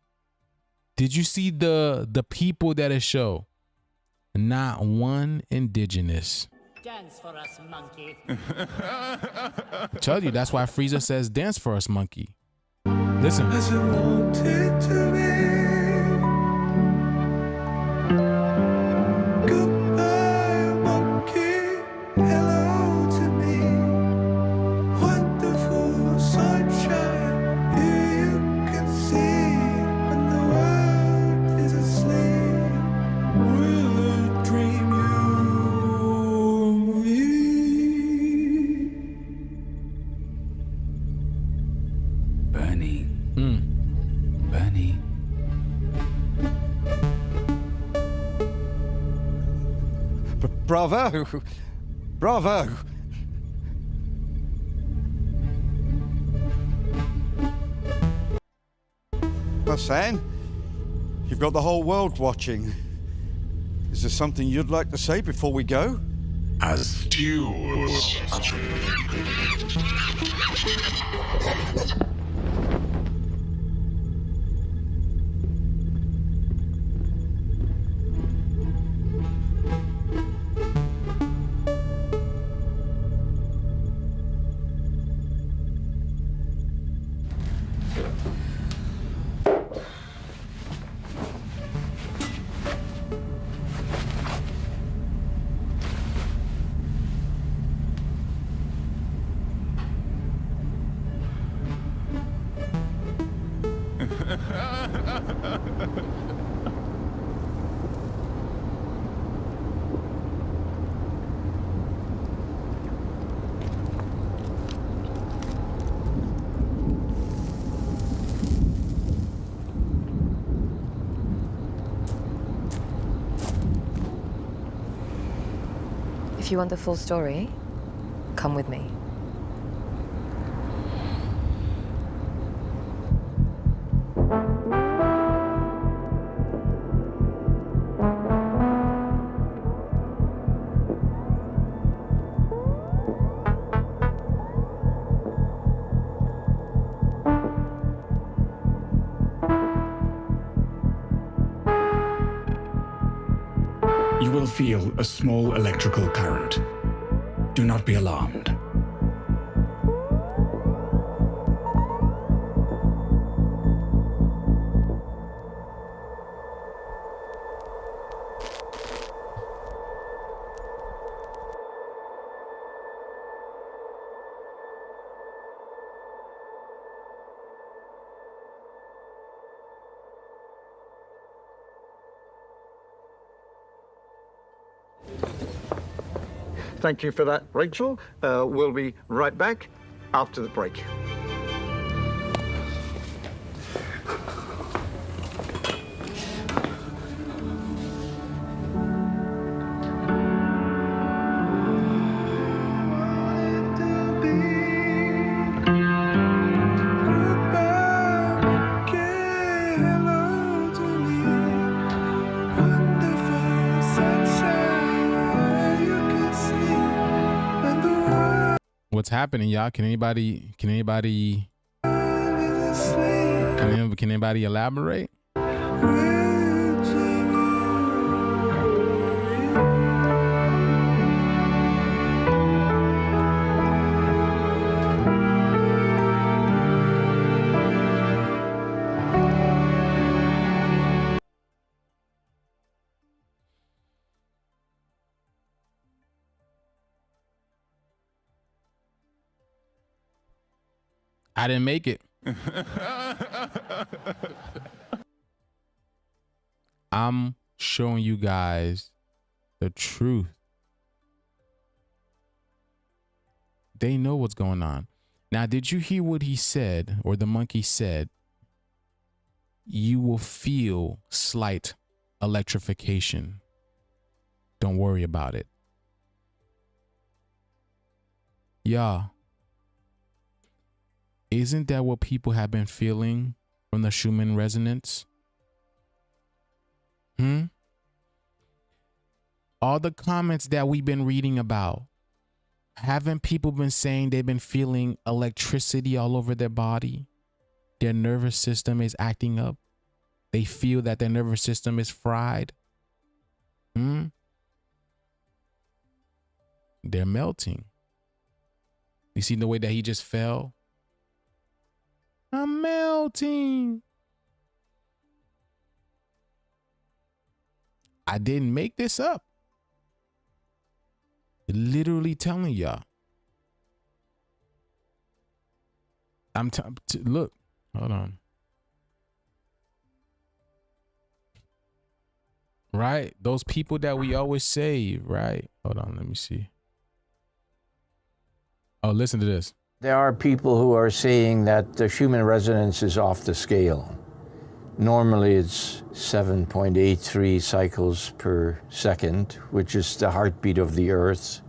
Did you see the people that it show? Not one indigenous. Dance for us, monkey. I tell you, that's why Frieza says dance for us, monkey. Listen. As it wanted to be. Goodbye, monkey. Hello to me. Wonderful sunshine, you can see when the world is asleep. Will it dream you? Bernie. Bernie. Bravo. Bravo. Hassan, you've got the whole world watching. Is there something you'd like to say before we go? As If you want the full story, come with me. You will feel a small electrical current. Do not be alarmed. Thank you for that, Rachel. We'll be right back after the break. What's happening, y'all? Can anybody elaborate? I didn't make it. I'm showing you guys the truth. They know what's going on. Now, did you hear what he said, or the monkey said? You will feel slight electrification. Don't worry about it. Yeah. Isn't that what people have been feeling from the Schumann resonance? All the comments that we've been reading about, haven't people been saying they've been feeling electricity all over their body? Their nervous system is acting up. They feel that their nervous system is fried. They're melting. You see the way that he just fell? I'm melting. I didn't make this up. Literally telling y'all. Look, hold on. Right? Those people that we always save, right? Hold on, let me see. Oh, listen to this. There are people who are saying that the Schumann resonance is off the scale. Normally it's 7.83 cycles per second, which is the heartbeat of the earth,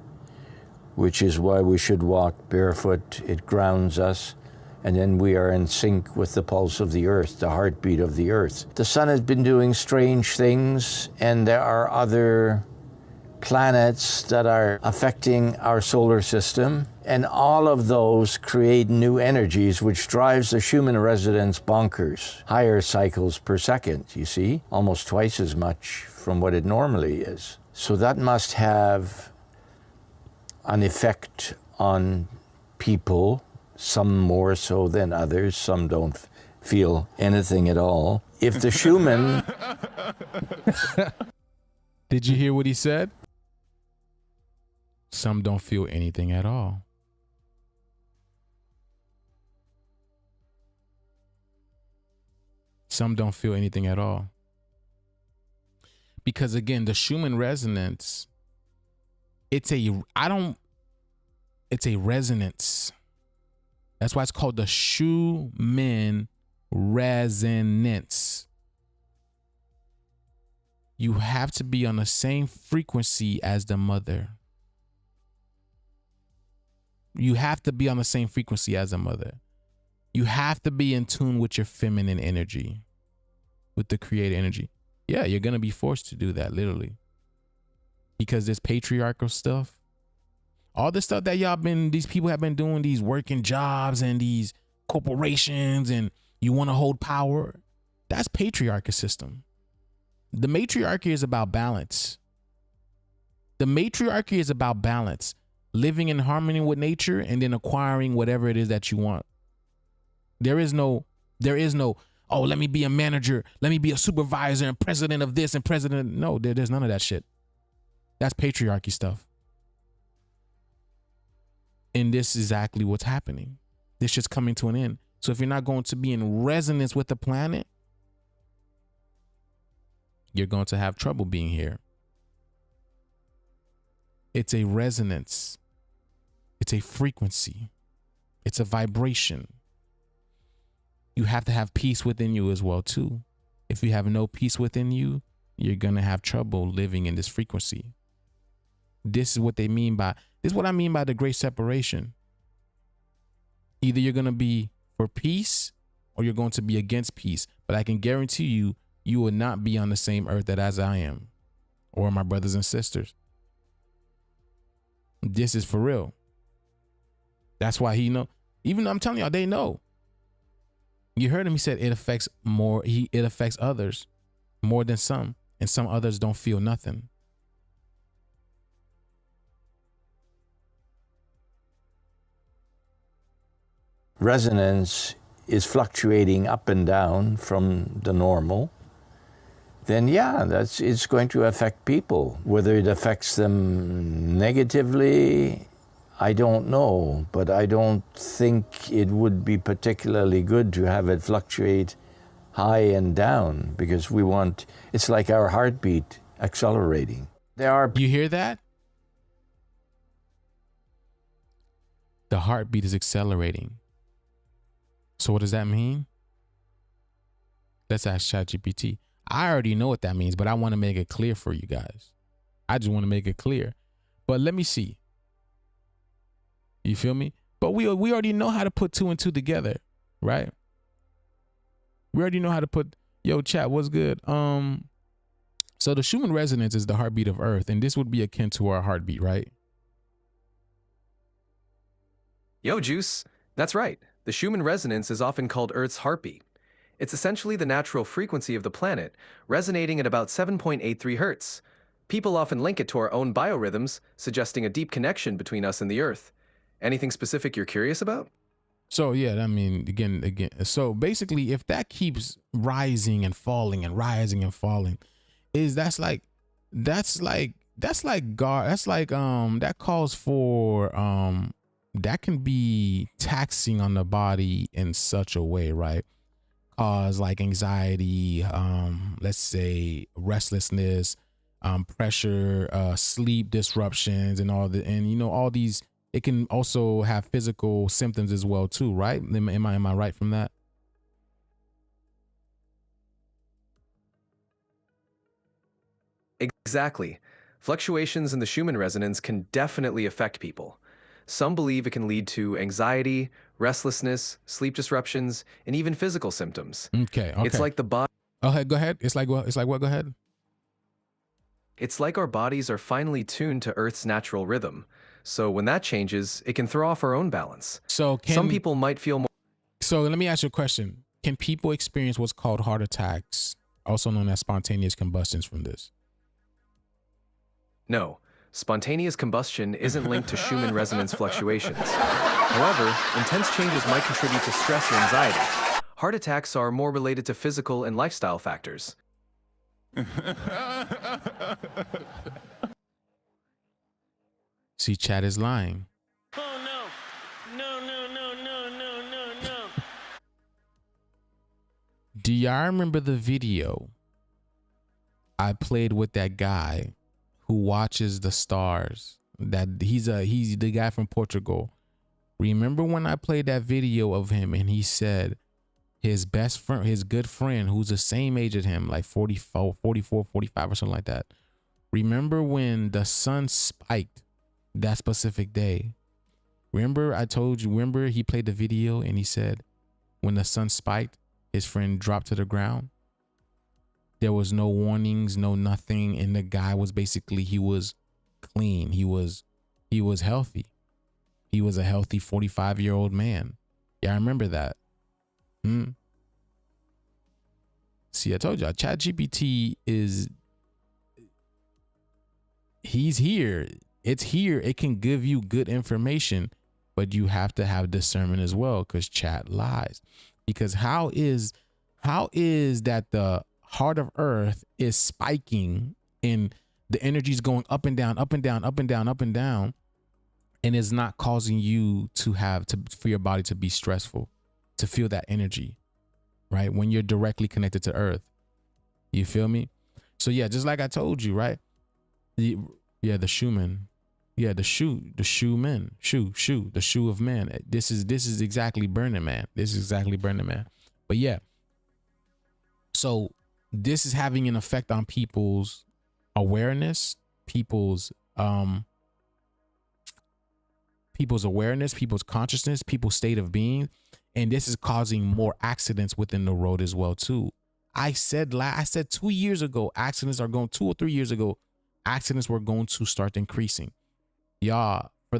which is why we should walk barefoot. It grounds us, and then we are in sync with the pulse of the earth, the heartbeat of the earth. The sun has been doing strange things, and there are other planets that are affecting our solar system, and all of those create new energies, which drives the Schumann resonance bonkers. Higher cycles per second, you see, almost twice as much from what it normally is. So that must have an effect on people, some more so than others, some don't feel anything at all. If the Schumann... Did you hear what he said? Some don't feel anything at all. Some don't feel anything at all. Because again, the Schumann resonance, it's a resonance. That's why it's called the Schumann resonance. You have to be on the same frequency as the mother. You have to be on the same frequency as a mother. You have to be in tune with your feminine energy, with the creative energy. Yeah, you're going to be forced to do that, literally. Because this patriarchal stuff, all the stuff that these people have been doing, these working jobs and these corporations, and you want to hold power, that's patriarchal system. The matriarchy is about balance. The matriarchy is about balance, living in harmony with nature and then acquiring whatever it is that you want. There is no, oh, let me be a manager, let me be a supervisor and president of this and president. No, there's none of that shit. That's patriarchy stuff. And this is exactly what's happening. This shit's coming to an end. So if you're not going to be in resonance with the planet, you're going to have trouble being here. It's a resonance. It's a frequency. It's a vibration. You have to have peace within you as well, too. If you have no peace within you, you're going to have trouble living in this frequency. This is what I mean by the great separation. Either you're going to be for peace or you're going to be against peace. But I can guarantee you, you will not be on the same earth that as I am or my brothers and sisters. This is for real. That's why he know. Even though I'm telling y'all, they know. You heard him. He said it affects others more than some, and some others don't feel nothing. Resonance is fluctuating up and down from the normal, then yeah, it's going to affect people. Whether it affects them negatively, I don't know, but I don't think it would be particularly good to have it fluctuate high and down, because it's like our heartbeat accelerating. You hear that? The heartbeat is accelerating. So what does that mean? Let's ask ChatGPT. I already know what that means, but I want to make it clear for you guys. I just want to make it clear. But let me see. You feel me? But we already know how to put two and two together, right? We already know how to put, yo, chat, what's good? So the Schumann resonance is the heartbeat of Earth, and this would be akin to our heartbeat, right? Yo, Joose, that's right. The Schumann resonance is often called Earth's heartbeat. It's essentially the natural frequency of the planet, resonating at about 7.83 hertz. People often link it to our own biorhythms, suggesting a deep connection between us and the Earth. Anything specific you're curious about? So yeah, I mean, again. So basically, if that keeps rising and falling and rising and falling, that calls for that can be taxing on the body in such a way, right? Cause like anxiety, let's say restlessness, pressure, sleep disruptions, and all these. It can also have physical symptoms as well too, right? Am I right from that? Exactly. Fluctuations in the Schumann resonance can definitely affect people. Some believe it can lead to anxiety, restlessness, sleep disruptions, and even physical symptoms. Okay. It's like the body. Okay, go ahead. It's like what? Go ahead. It's like our bodies are finally tuned to Earth's natural rhythm. So when that changes, it can throw off our own balance. So some people might feel more. So let me ask you a question. Can people experience what's called heart attacks, also known as spontaneous combustions, from this? No. Spontaneous combustion isn't linked to Schumann resonance fluctuations. However, intense changes might contribute to stress or anxiety. Heart attacks are more related to physical and lifestyle factors. See, chat is lying. Oh no. No. Do y'all remember the video I played with that guy who watches the stars? That he's the guy from Portugal. Remember when I played that video of him and he said his best friend, his good friend, who's the same age as him, like 44, 45 or something like that. Remember when the sun spiked that specific day? Remember I told you, remember he played the video and he said when the sun spiked, his friend dropped to the ground. There was no warnings, no nothing. And the guy was basically, he was clean. He was healthy. He was a healthy 45-year-old man. Yeah, I remember that. See, I told y'all, ChatGPT is, he's here. It's here. It can give you good information, but you have to have discernment as well, because chat lies. Because how is that the heart of Earth is spiking and the energy is going up and down, up and down, up and down, up and down, and is not causing you for your body to be stressful, to feel that energy, right? When you're directly connected to Earth, you feel me? So yeah, just like I told you, right? The shoeman, the shoe of man. This is exactly Burning Man. This is exactly Burning Man. But yeah, so this is having an effect on people's awareness, people's awareness, people's consciousness, people's state of being. And this is causing more accidents within the road as well too. I said 2 years ago, accidents are going, 2 or 3 years ago, accidents were going to start increasing. Y'all, for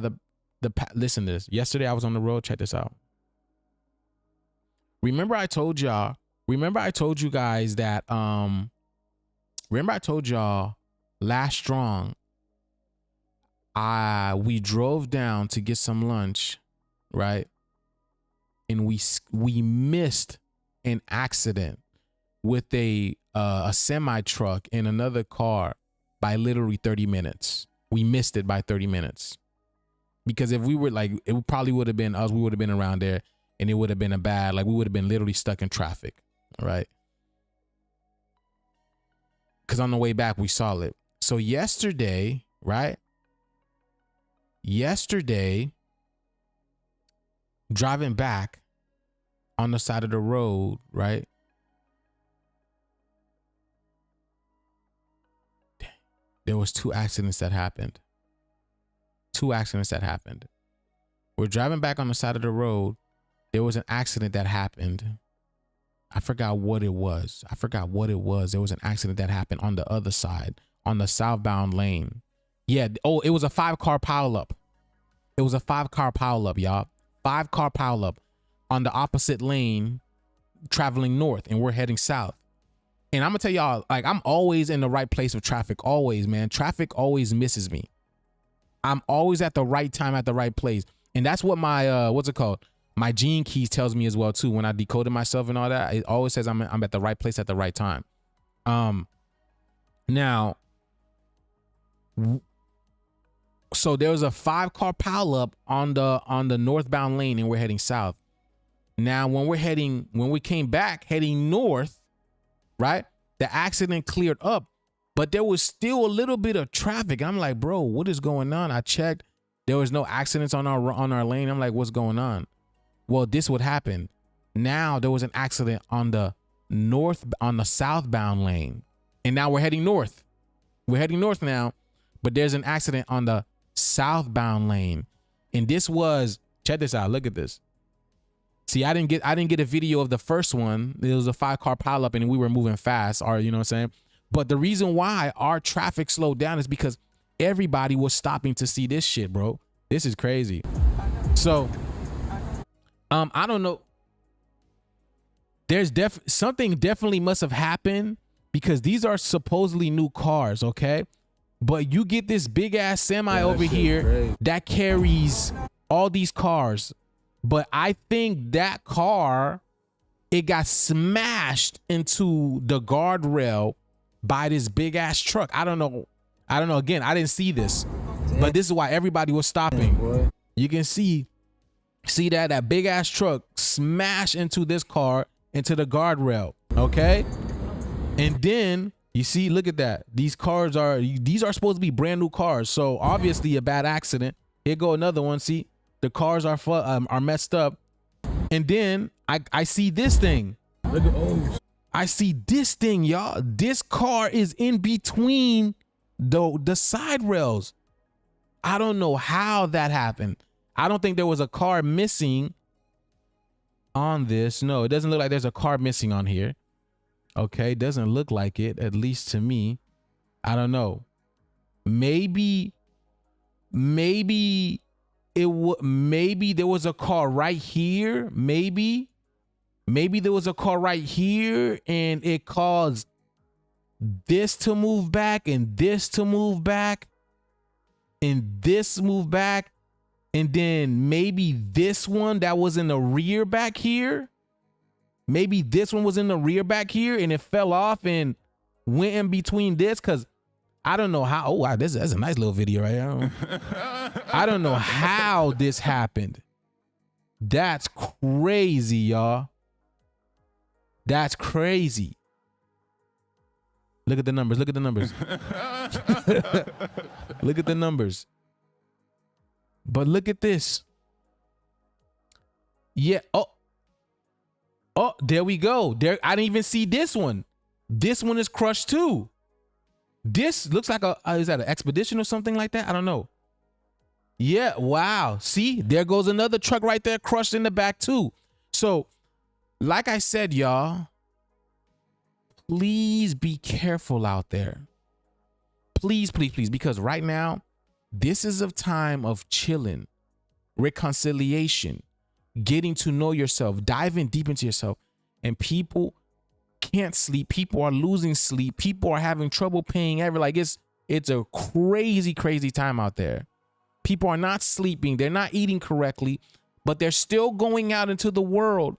listen to this. Yesterday I was on the road. Check this out. Remember I told you guys that, remember I told y'all last strong, we drove down to get some lunch, right? And we missed an accident with a semi truck and another car by literally 30 minutes. We missed it by 30 minutes. Because if we were like, it probably would have been us, we would have been around there and it would have been we would have been literally stuck in traffic, right? Because on the way back, we saw it. So yesterday, right? Driving back on the side of the road, right? There was 2 accidents that happened. 2 accidents that happened. We're driving back on the side of the road. There was an accident that happened. I forgot what it was. There was an accident that happened on the other side, on the southbound lane. Yeah. Oh, it was a 5-car pileup. It was a 5-car pileup, y'all. 5-car pileup on the opposite lane, traveling north, and we're heading south. And I'm gonna tell y'all, like, I'm always in the right place of traffic. Always, man. Traffic always misses me. I'm always at the right time at the right place. And that's what my what's it called? My gene keys tells me as well too. When I decoded myself and all that, it always says I'm at the right place at the right time. Now, so there was a 5-car pileup on the northbound lane, and we're heading south. Now, when we came back heading north, right? The accident cleared up, but there was still a little bit of traffic. I'm like, bro, what is going on? I checked. There was no accidents on our lane. I'm like, what's going on? Well, this would happen. Now there was an accident on the southbound lane. And now we're heading north. We're heading north now, but there's an accident on the southbound lane. And this was, check this out. Look at this. See, I didn't get a video of the first one. It was a 5-car pileup and we were moving fast, or you know what I'm saying? But the reason why our traffic slowed down is because everybody was stopping to see this shit, bro. This is crazy. So, I don't know. There's something definitely must have happened, because these are supposedly new cars, okay? But you get this big ass semi over here that carries all these cars. But I think that car, it got smashed into the guardrail by this big ass truck. I don't know. Again, I didn't see this, but this is why everybody was stopping. You can see that big ass truck smash into this car, into the guardrail. Okay. And then you see, look at that. These are supposed to be brand new cars. So obviously a bad accident. Here go another one. See, the cars are messed up. And then I see this thing. Look at I see this thing, y'all. This car is in between the side rails. I don't know how that happened. I don't think there was a car missing on this. No, it doesn't look like there's a car missing on here. Okay, doesn't look like it, at least to me. I don't know. Maybe there was a car right here. Maybe there was a car right here and it caused this to move back and this to move back and this move back. And then maybe this one that was in the rear back here. Maybe this one was in the rear back here and it fell off and went in between this, because I don't know how. Oh, wow, that's a nice little video right here. I don't know how this happened. That's crazy, y'all. That's crazy. Look at the numbers. Look at the numbers. Look at the numbers. But look at this. Yeah. Oh, there we go. There, I didn't even see this one. This one is crushed too. This looks like is that an expedition or something like that? I don't know. Yeah, wow. See, there goes another truck right there crushed in the back too. So, like I said, y'all, please be careful out there. Please, please, please, because right now, this is a time of chilling, reconciliation, getting to know yourself, diving deep into yourself. And people can't sleep. People are losing sleep. People are having trouble paying it's a crazy, crazy time out there. People are not sleeping. They're not eating correctly, but they're still going out into the world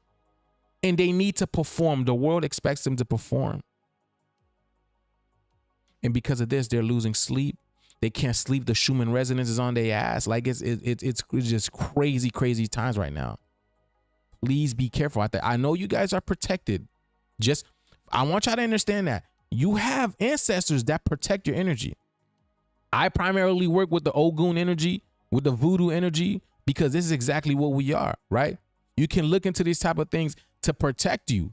and they need to perform. The world expects them to perform. And because of this, they're losing sleep. They can't sleep. The Schumann resonance is on their ass. Like it's just crazy, crazy times right now. Please be careful out there. I know you guys are protected. I want y'all to understand that you have ancestors that protect your energy. I primarily work with the Ogun energy, with the voodoo energy, because this is exactly what we are, right? You can look into these type of things to protect you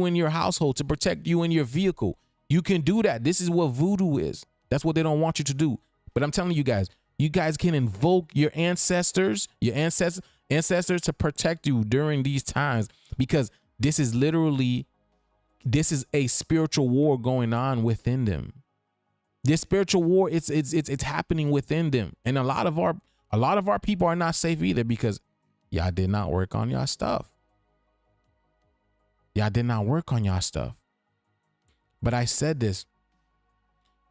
in your household, to protect you in your vehicle. You can do that. This is what voodoo is. That's what they don't want you to do. But I'm telling you guys can invoke your ancestors to protect you during these times, because this is a spiritual war going on within them. This spiritual war, it's happening within them. And a lot of our people are not safe either, because y'all did not work on y'all stuff. Y'all did not work on y'all stuff. But I said this,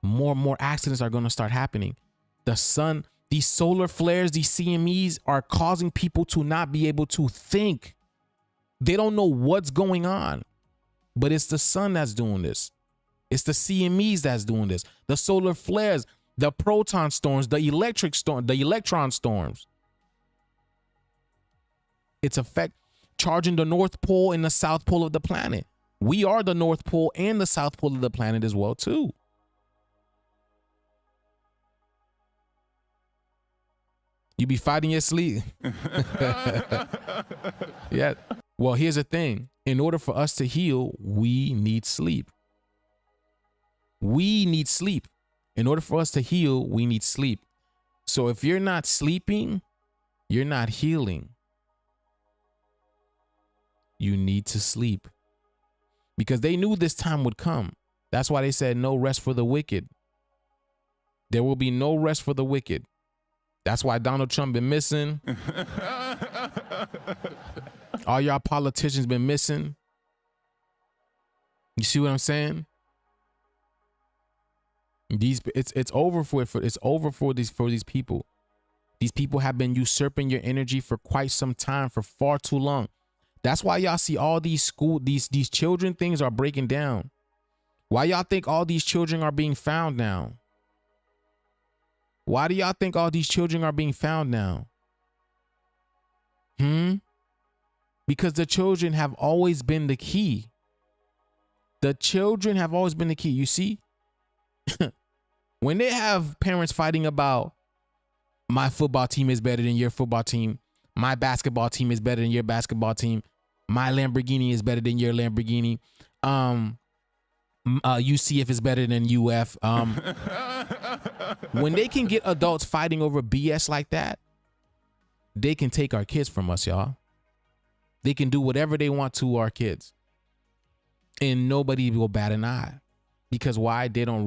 more and more accidents are going to start happening. The sun, these solar flares, these CMEs are causing people to not be able to think. They don't know what's going on, but it's the sun that's doing this. It's the CMEs that's doing this. The solar flares, the proton storms, the electron storms. It's charging the North Pole and the South Pole of the planet. We are the North Pole and the South Pole of the planet as well too. You be fighting your sleep. Yeah. Well, here's the thing. In order for us to heal, we need sleep. We need sleep. In order for us to heal, we need sleep. So if you're not sleeping, you're not healing. You need to sleep. Because they knew this time would come. That's why they said no rest for the wicked. There will be no rest for the wicked. That's why Donald Trump been missing. All y'all politicians been missing. You see what I'm saying? It's over for these people. These people have been usurping your energy for quite some time, for far too long. That's why y'all see all these these children things are breaking down. Why y'all think all these children are being found now? Why do y'all think all these children are being found now? Because the children have always been the key. The children have always been the key. You see, when they have parents fighting about my football team is better than your football team, my basketball team is better than your basketball team, my Lamborghini is better than your Lamborghini, UCF is better than UF. When they can get adults fighting over BS like that, they can take our kids from us, y'all. They can do whatever they want to our kids. And nobody will bat an eye. Because why? They don't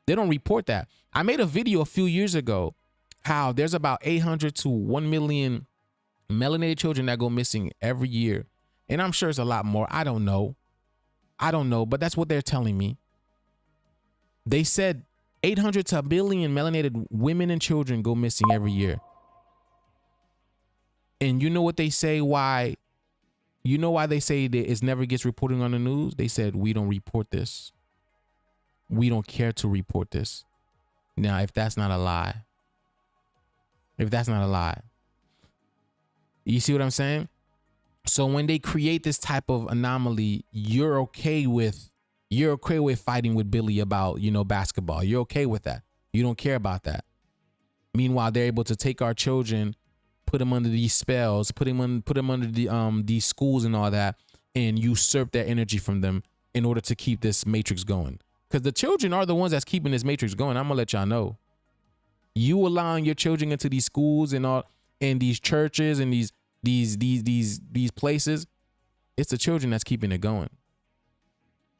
report that. I made a video a few years ago how there's about 800 to 1 million melanated children that go missing every year. And I'm sure it's a lot more. I don't know, but that's what they're telling me. They said 800 to 1 billion melanated women and children go missing every year. And you know what they say why? You know why they say that it never gets reported on the news? They said, we don't report this. We don't care to report this. Now, if that's not a lie, you see what I'm saying? So when they create this type of anomaly, you're okay with fighting with Billy about, basketball. You're okay with that. You don't care about that. Meanwhile, they're able to take our children, put them under these spells, put them under these schools and all that, and usurp that energy from them in order to keep this matrix going. Because the children are the ones that's keeping this matrix going. I'm gonna let y'all know. You allowing your children into these schools and all, and these churches and these places, it's the children that's keeping it going.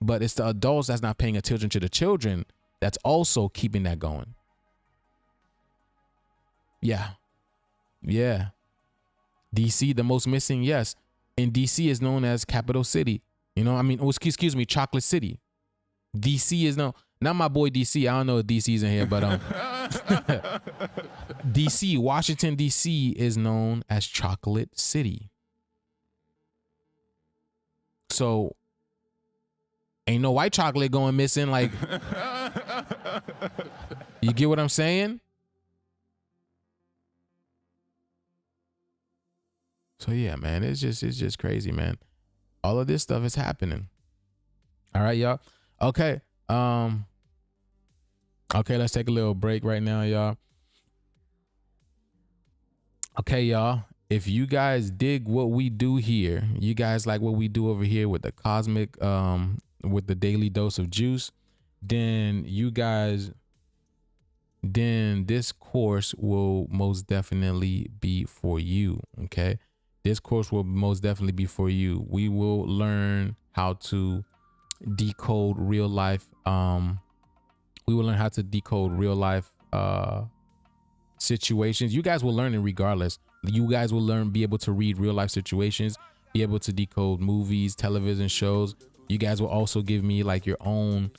But it's the adults that's not paying attention to the children that's also keeping that going. Yeah. DC, the most missing, yes. And DC is known as Capital City. Excuse me, Chocolate City. DC is known, not my boy DC. I don't know if DC's in here, but DC, Washington, DC is known as Chocolate City. So ain't no white chocolate going missing. Like, you get what I'm saying? So yeah, man, it's just crazy, man. All of this stuff is happening. All right, y'all. Okay. Okay, let's take a little break right now, y'all. Okay, y'all. If you guys dig what we do here, you guys like what we do over here with the cosmic, with the daily dose of juice, then this course will most definitely be for you. Okay. This course will most definitely be for you. We will learn how to decode real life. We will learn how to decode real life situations. You guys will learn it regardless. You guys will be able to read real life situations, be able to decode movies, television shows. You guys will also give me like your own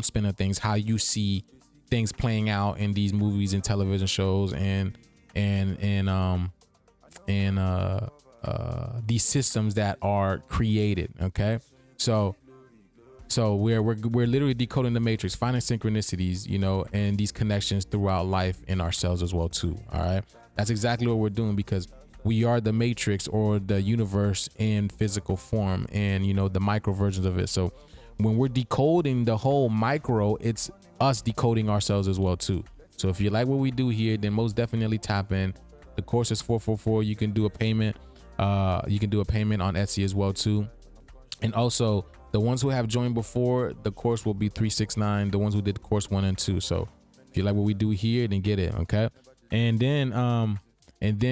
spin of things, how you see things playing out in these movies and television shows and these systems that are created. Okay, so we're literally decoding the matrix, finding synchronicities, and these connections throughout life and ourselves as well too. All right, that's exactly what we're doing, because we are the matrix, or the universe in physical form, and the micro versions of it. So when we're decoding the whole micro, it's us decoding ourselves as well too. So if you like what we do here, then most definitely tap in. The course is $444. You can do a payment. You can do a payment on Etsy as well too. And also, the ones who have joined before, the course will be $369. The ones who did course 1 and 2. So if you like what we do here, then get it. Okay. And then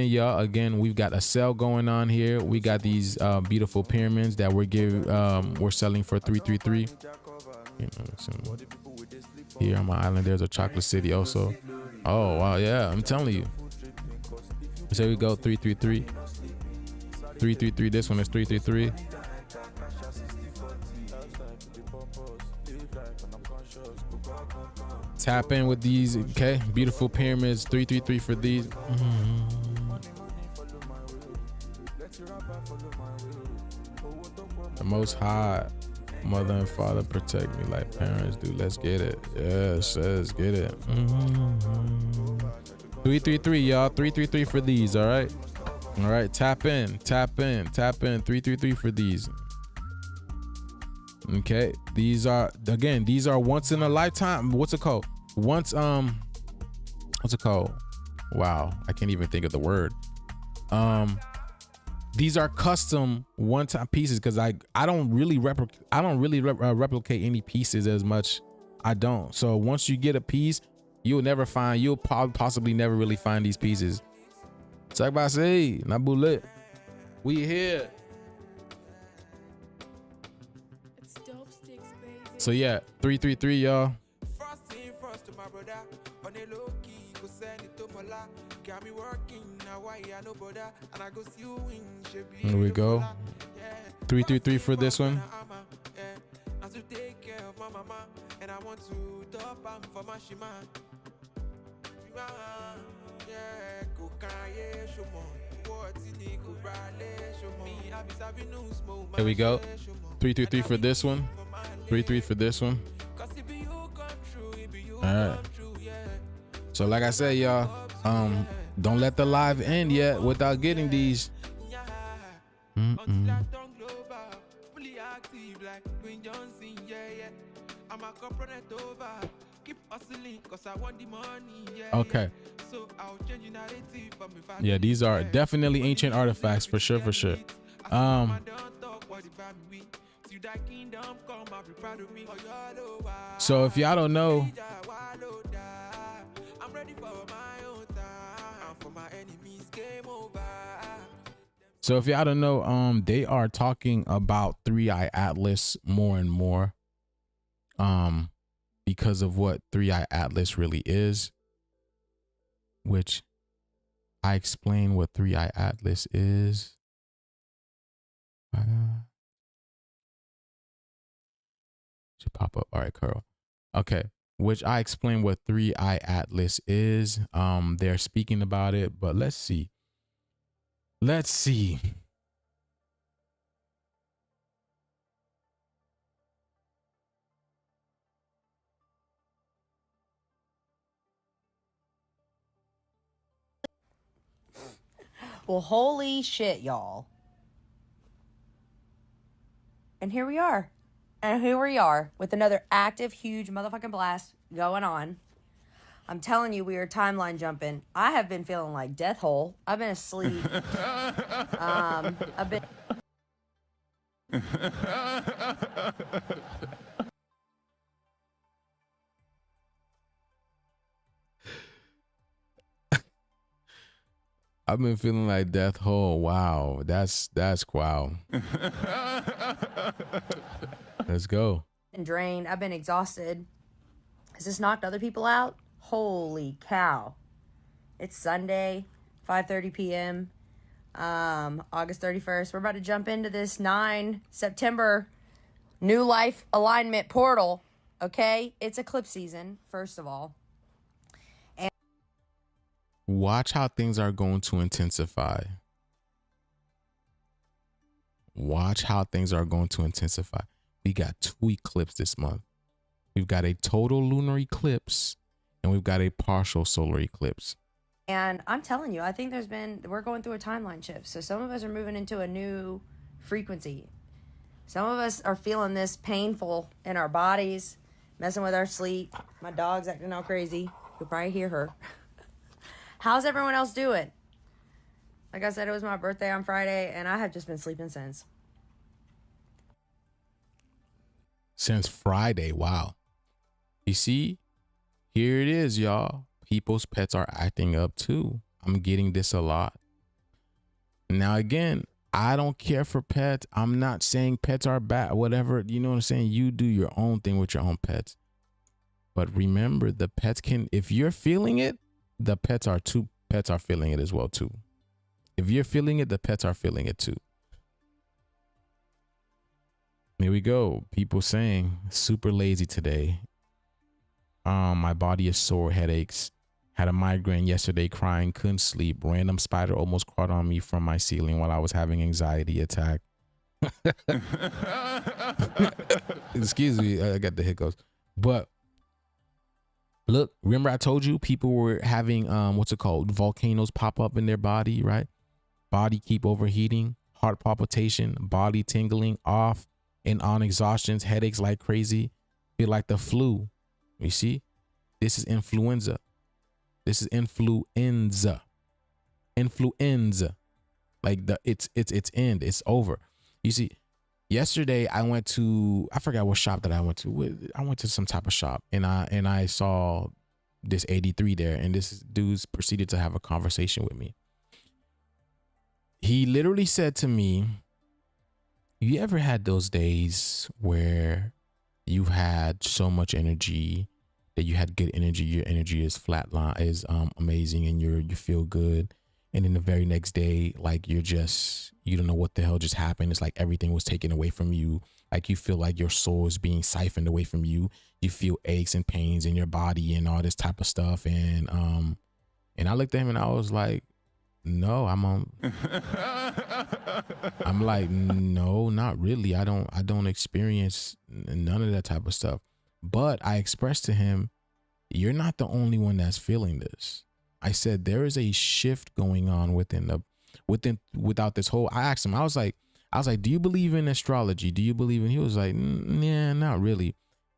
y'all, again, we've got a sale going on here. We got these beautiful pyramids that we're selling for $333. Here on my island, there's a Chocolate City also. Oh wow, yeah, I'm telling you. So we go 333. 333. This one is 333. Tap in with these, okay? Beautiful pyramids, 333 for these. The Most High, Mother and Father protect me like parents do. Let's get it. Yes, let's get it. 333, y'all. 333 for these, all right? All right, tap in. 333 for these. Okay, these are once in a lifetime. What's it called? What's it called? Wow, I can't even think of the word. These are custom one-time pieces, because I don't really replicate any pieces as much. I don't. So once you get a piece, you'll possibly never really find these pieces. Sakbasi, Nabulet. We here. So yeah, 333, y'all. Here we go. 333 for this one. Here we go. 333 for this one. 3-3 for this one. All right. So like I said, y'all, don't let the live end yet without getting these. Okay. Yeah, these are definitely ancient artifacts for sure, for sure. So if y'all don't know, they are talking about 3-eye atlas more and more, because of what 3-eye atlas really is, which I explain what 3-eye atlas is. Should pop up. All right, Carl. Okay, which I explain what 3-eye atlas is. They're speaking about it, but let's see. Let's see. Well, holy shit, y'all. And here we are. And here we are with another active, huge motherfucking blast going on. I'm telling you, we are timeline jumping. I have been feeling like death hole. I've been asleep. I've been... I've been feeling like death hole. Wow, that's wow. Let's go. And drained. I've been exhausted. Has this knocked other people out? Holy cow. It's Sunday, 5:30 p.m. August 31st. We're about to jump into this 9 September new life alignment portal. Okay? It's eclipse season, first of all. Watch how things are going to intensify. Watch how things are going to intensify. We got 2 eclipses this month. We've got a total lunar eclipse and we've got a partial solar eclipse. And I'm telling you, I think we're going through a timeline shift. So some of us are moving into a new frequency. Some of us are feeling this painful in our bodies, messing with our sleep. My dog's acting all crazy. You'll probably hear her. How's everyone else doing? Like I said, it was my birthday on Friday, and I have just been sleeping since. Since Friday, wow. You see, here it is, y'all. People's pets are acting up too. I'm getting this a lot. Now, again, I don't care for pets. I'm not saying pets are bad, whatever. You know what I'm saying? You do your own thing with your own pets. But remember, the pets can, if you're feeling it, the pets are feeling it as well too. If you're feeling it, the pets are feeling it too. Here we go. People saying super lazy today. My body is sore, headaches. Had a migraine yesterday, crying, couldn't sleep. Random spider almost crawled on me from my ceiling while I was having anxiety attack. Excuse me, I got the hiccups. But look, remember I told you people were having volcanoes pop up in their body, right? Body keep overheating, heart palpitation, body tingling, off and on exhaustions, headaches like crazy, feel like the flu. You see, this is influenza. This is influenza. Like it's end. It's over. You see, yesterday I went to, I forgot what shop that I went to. I went to some type of shop and I saw this 83 there, and this dude proceeded to have a conversation with me. he literally said to me, you ever had those days where you've had so much energy that you had good energy, your energy is flatline, is amazing, and you feel good, and then the very next day, like you don't know what the hell just happened. It's like everything was taken away from you. Like you feel like your soul is being siphoned away from you. You feel aches and pains in your body and all this type of stuff. And I looked at him and I was like, no, I'm like, no, not really. I don't experience none of that type of stuff. But I expressed to him, you're not the only one that's feeling this. I said, there is a shift going on without this whole, I asked him, I was like, do you believe in astrology? Do you believe in, he was like, nah, not really.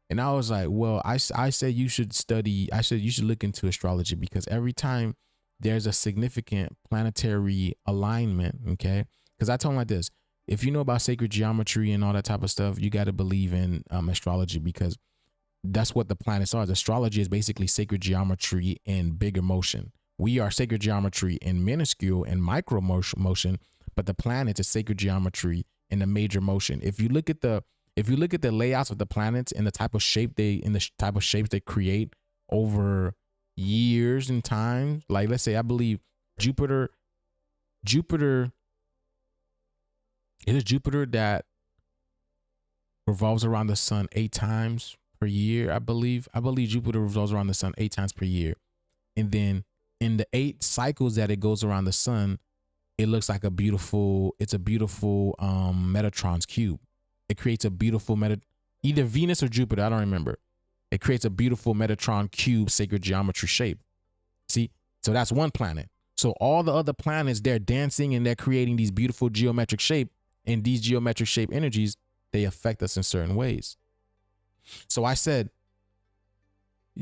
And I was like, well, I said you should study, I said you should look into astrology, because every time there's a significant planetary alignment, okay? Because I told him like this, if you know about sacred geometry and all that type of stuff, you got to believe in astrology, because that's what the planets are. Astrology is basically sacred geometry in bigger motion. We are sacred geometry in minuscule and micro motion, but the planets is sacred geometry in the major motion. If you look at the layouts of the planets and the type of shape they create over years and time, like let's say I believe Jupiter it is Jupiter that revolves around the sun 8 times per year. I believe Jupiter revolves around the sun 8 times per year. And then in the 8 cycles that it goes around the sun, it looks like it's a beautiful Metatron's cube. It creates a beautiful either Venus or Jupiter, I don't remember. It creates a beautiful Metatron cube sacred geometry shape. See? So that's one planet. So all the other planets, they're dancing and they're creating these beautiful geometric shape, and these geometric shape energies, they affect us in certain ways. So I said,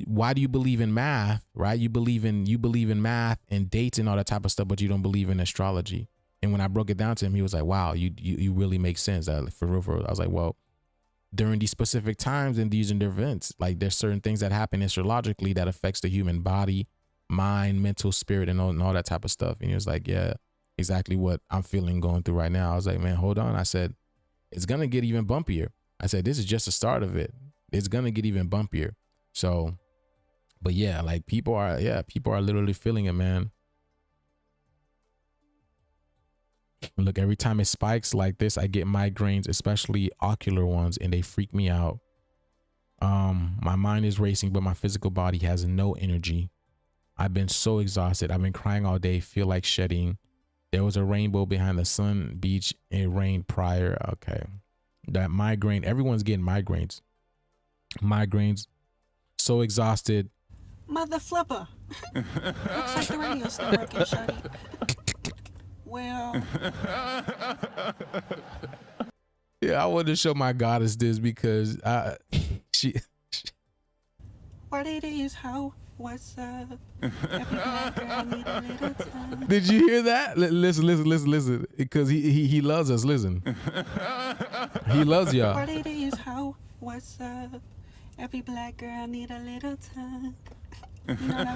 why do you believe in math, right? You believe in math and dates and all that type of stuff, but you don't believe in astrology. And when I broke it down to him, he was like, wow, you really make sense. For real. I was like, well, during these specific times and these events, like there's certain things that happen astrologically that affects the human body, mind, mental, spirit, and all that type of stuff. And he was like, yeah, exactly what I'm feeling going through right now. I was like, man, hold on. I said, it's going to get even bumpier. I said, this is just the start of it. It's going to get even bumpier. So, but yeah, like people are literally feeling it, man. Look, every time it spikes like this, I get migraines, especially ocular ones, and they freak me out. My mind is racing, but my physical body has no energy. I've been so exhausted. I've been crying all day, feel like shedding. There was a rainbow behind the sun beach. It rained prior. Okay. That migraine, everyone's getting migraines. So exhausted. Mother flipper. Looks like the radio's not working, shorty. Well. Yeah, I wanted to show my goddess this because she. What it is, how? What's up? Every black girl need a little time. Did you hear that? Listen. Because he loves us. Listen. He loves y'all. What it is, how? What's up? Every black girl need a little time. You know what I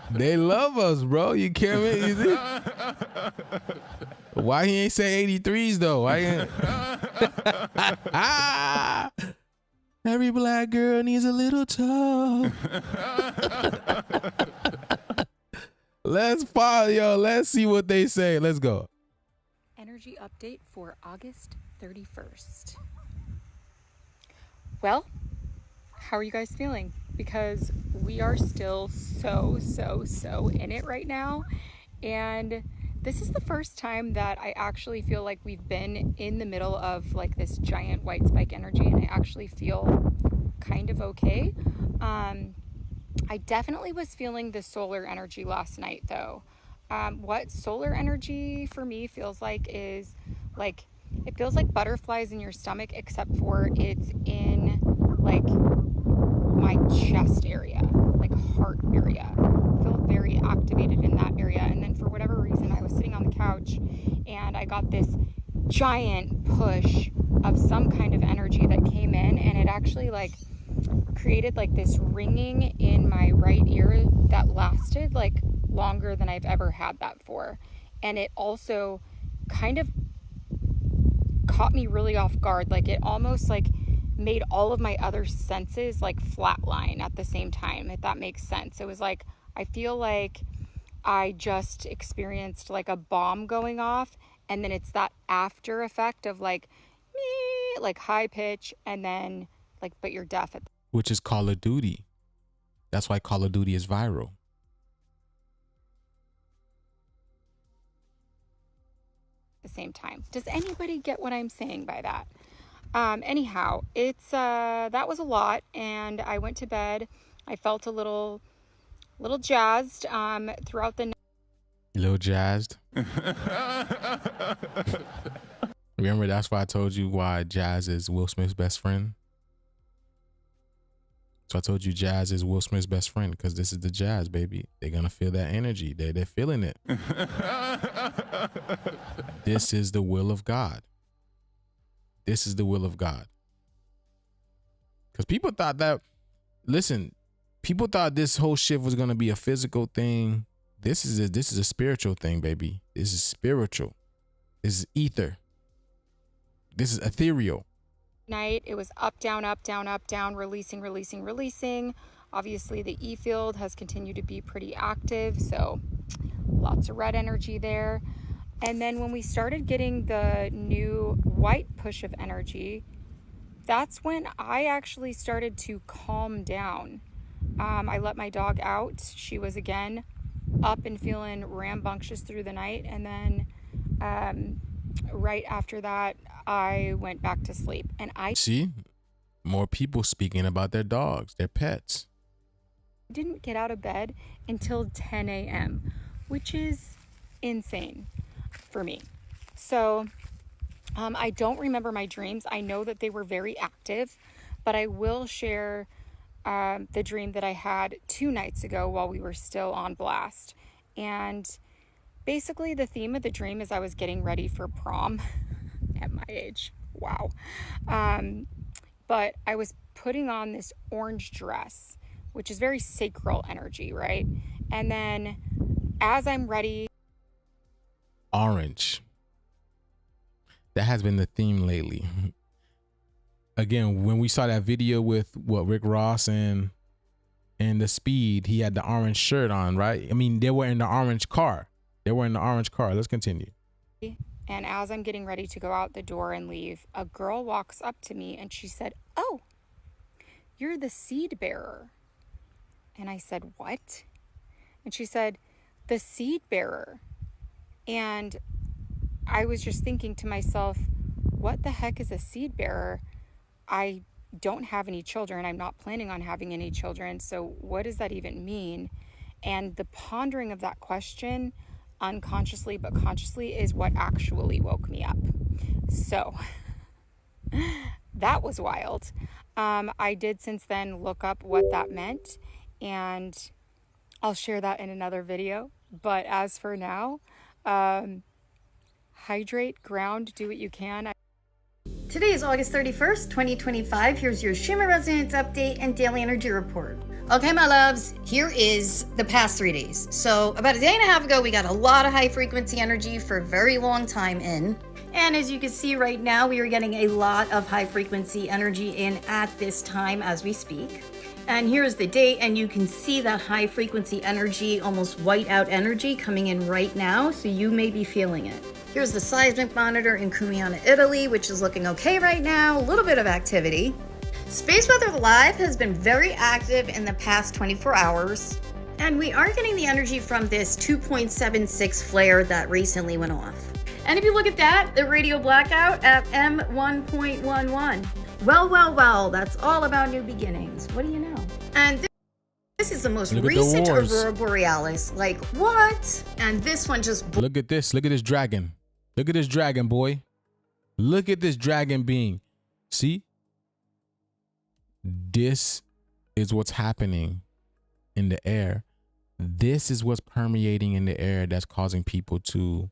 mean? They love us, bro. You can't make you. Why he ain't say 83s though? Why ain't... Every black girl needs a little talk. Let's follow, yo. Let's see what they say. Let's go. Energy update for August 31st. Well, how are you guys feeling? Because we are still so in it right now. And this is the first time that I actually feel like we've been in the middle of like this giant white spike energy, and I actually feel kind of okay. I definitely was feeling the solar energy last night though. What solar energy for me feels like is like, it feels like butterflies in your stomach, except for it's in like my chest area, like heart area. I feel very activated in that area. And then for whatever reason, I was sitting on the couch and I got this giant push of some kind of energy that came in, and it actually like created like this ringing in my right ear that lasted like longer than I've ever had that for. And it also kind of caught me really off guard. Like it almost like made all of my other senses like flatline at the same time, if that makes sense. It was like, I feel like I just experienced like a bomb going off, and then it's that after effect of like me, like high pitch, and then like, but you're deaf at Which is Call of Duty. That's why Call of Duty is viral. the same time. Does anybody get what I'm saying by that? Anyhow, it's that was a lot, and I went to bed. I felt a little jazzed throughout the night. A little jazzed. Remember, that's why I told you why Jazz is Will Smith's best friend. So I told you Jazz is Will Smith's best friend, because this is the Jazz, baby. They're gonna feel that energy. They're feeling it. This is the will of God. This is the will of God. Because people thought that, listen, people thought this whole shift was gonna be a physical thing. This is a spiritual thing, baby. This is spiritual. This is ether. This is ethereal. Night, it was up, down, releasing. Obviously, the E field has continued to be pretty active, so lots of red energy there. And then when we started getting the new white push of energy, that's when I actually started to calm down. I let my dog out. She was again up and feeling rambunctious through the night, and then right after that, I went back to sleep. And I see more people speaking about their dogs, their pets. Didn't get out of bed until 10 a.m., which is insane for me. So I don't remember my dreams. I know that they were very active, but I will share the dream that I had 2 nights ago while we were still on blast. And basically the theme of the dream is I was getting ready for prom at my age. Wow. But I was putting on this orange dress, which is very sacral energy, right? And then as I'm ready. Orange. That has been the theme lately. Again, when we saw that video with Rick Ross and the Speed, he had the orange shirt on, right? I mean, they were in the orange car. Let's continue. And as I'm getting ready to go out the door and leave, a girl walks up to me and she said, "Oh, you're the seed bearer." And I said, "What?" And she said, "The seed bearer." And I was just thinking to myself, what the heck is a seed bearer? I don't have any children. I'm not planning on having any children. So what does that even mean? And the pondering of that question, unconsciously but consciously, is what actually woke me up. So that was wild. I did since then look up what that meant, and I'll share that in another video. But as for now, hydrate, ground, do what you can. Today is August 31st, 2025. Here's your Schumann Resonance Update and Daily Energy Report. Okay, my loves, here is the past 3 days. So about a day and a half ago, we got a lot of high frequency energy for a very long time in. And as you can see right now, we are getting a lot of high frequency energy in at this time as we speak. And here's the date, and you can see that high frequency energy, almost white out energy coming in right now. So you may be feeling it. Here's the seismic monitor in Cumiana, Italy, which is looking okay right now. A little bit of activity. Space Weather Live has been very active in the past 24 hours. And we are getting the energy from this 2.76 flare that recently went off. And if you look at that, the radio blackout at M1.11. Well, that's all about new beginnings. What do you know? And this is the most recent Aurora Borealis. Like, what? And this one just... Look at this dragon. Look at this dragon, boy. Look at this dragon being. See? This is what's happening in the air. This is what's permeating in the air that's causing people to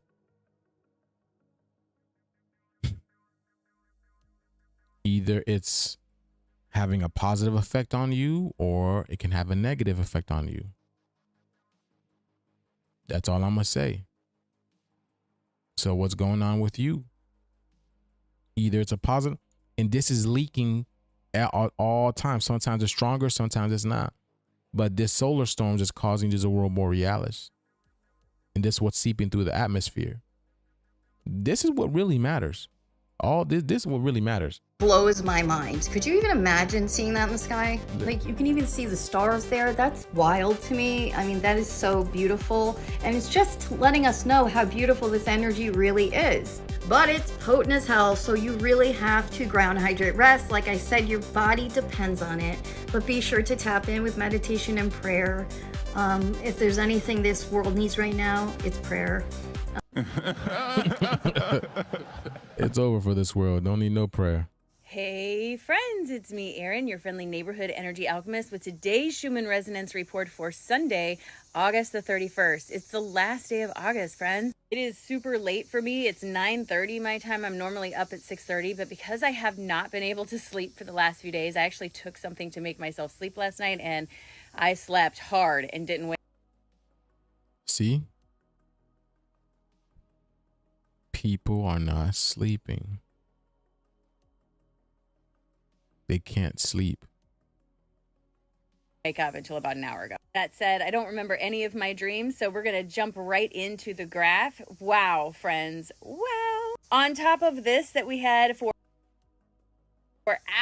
either it's having a positive effect on you, or it can have a negative effect on you. That's all I'm going to say. So what's going on with you? Either it's a positive, and this is leaking at all times. Sometimes it's stronger, sometimes it's not. But this solar storm is causing this aurora borealis. And this is what's seeping through the atmosphere. This is what really matters. All this is what really matters. Blows my mind. Could you even imagine seeing that in the sky? Like, you can even see the stars there. That's wild to me. I mean, that is so beautiful. And it's just letting us know how beautiful this energy really is. But it's potent as hell, so you really have to ground, hydrate, rest. Like I said, your body depends on it. But be sure to tap in with meditation and prayer. If there's anything this world needs right now, it's prayer. It's over for this world. Don't need no prayer. Hey friends, it's me, Erin, your friendly neighborhood energy alchemist with today's Schumann Resonance Report for Sunday, August the 31st. It's the last day of August, friends. It is super late for me. It's 9:30 my time. I'm normally up at 6:30, but because I have not been able to sleep for the last few days, I actually took something to make myself sleep last night, and I slept hard and didn't wake. See? People are not sleeping. They can't sleep. Wake up until about an hour ago. That said, I don't remember any of my dreams, so we're going to jump right into the graph. Wow, friends. Wow. On top of this that we had for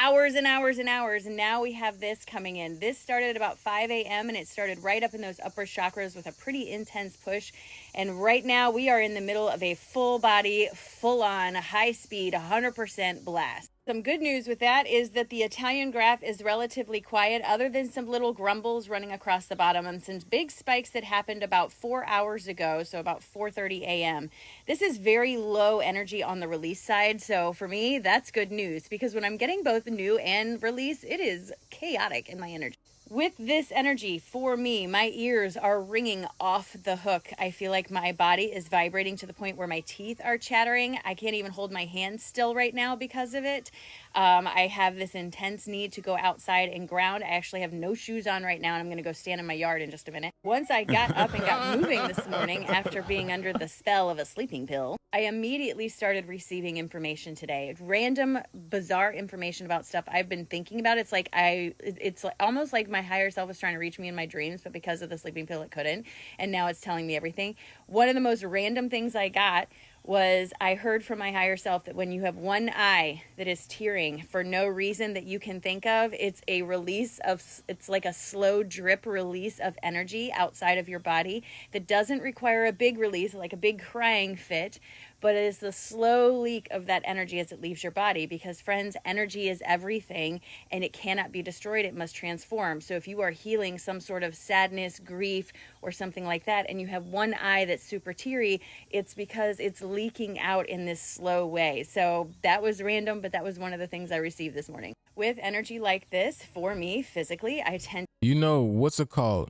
hours and hours and hours, and now we have this coming in. This started at about 5 a.m. and it started right up in those upper chakras with a pretty intense push. And right now we are in the middle of a full body, full on, high speed, 100% blast. Some good news with that is that the Italian graph is relatively quiet, other than some little grumbles running across the bottom and some big spikes that happened about 4 hours ago, so about 4:30 a.m. This is very low energy on the release side, so for me, that's good news, because when I'm getting both new and release, it is chaotic in my energy. With this energy, for me, my ears are ringing off the hook. I feel like my body is vibrating to the point where my teeth are chattering. I can't even hold my hands still right now because of it. I have this intense need to go outside and ground. I actually have no shoes on right now, and I'm going to go stand in my yard in just a minute. Once I got up and got moving this morning after being under the spell of a sleeping pill, I immediately started receiving information today. Random, bizarre information about stuff I've been thinking about. It's like it's almost like my higher self was trying to reach me in my dreams, but because of the sleeping pill, it couldn't. And now it's telling me everything. One of the most random things I got was I heard from my higher self that when you have one eye that is tearing for no reason that you can think of, it's a release of, it's like a slow drip release of energy outside of your body that doesn't require a big release, like a big crying fit, but it is the slow leak of that energy as it leaves your body, because friends, energy is everything and it cannot be destroyed. It must transform. So if you are healing some sort of sadness, grief, or something like that, and you have one eye that's super teary, it's because it's leaking out in this slow way. So that was random, but that was one of the things I received this morning. With energy like this, for me, physically, I tend... You know, what's it called?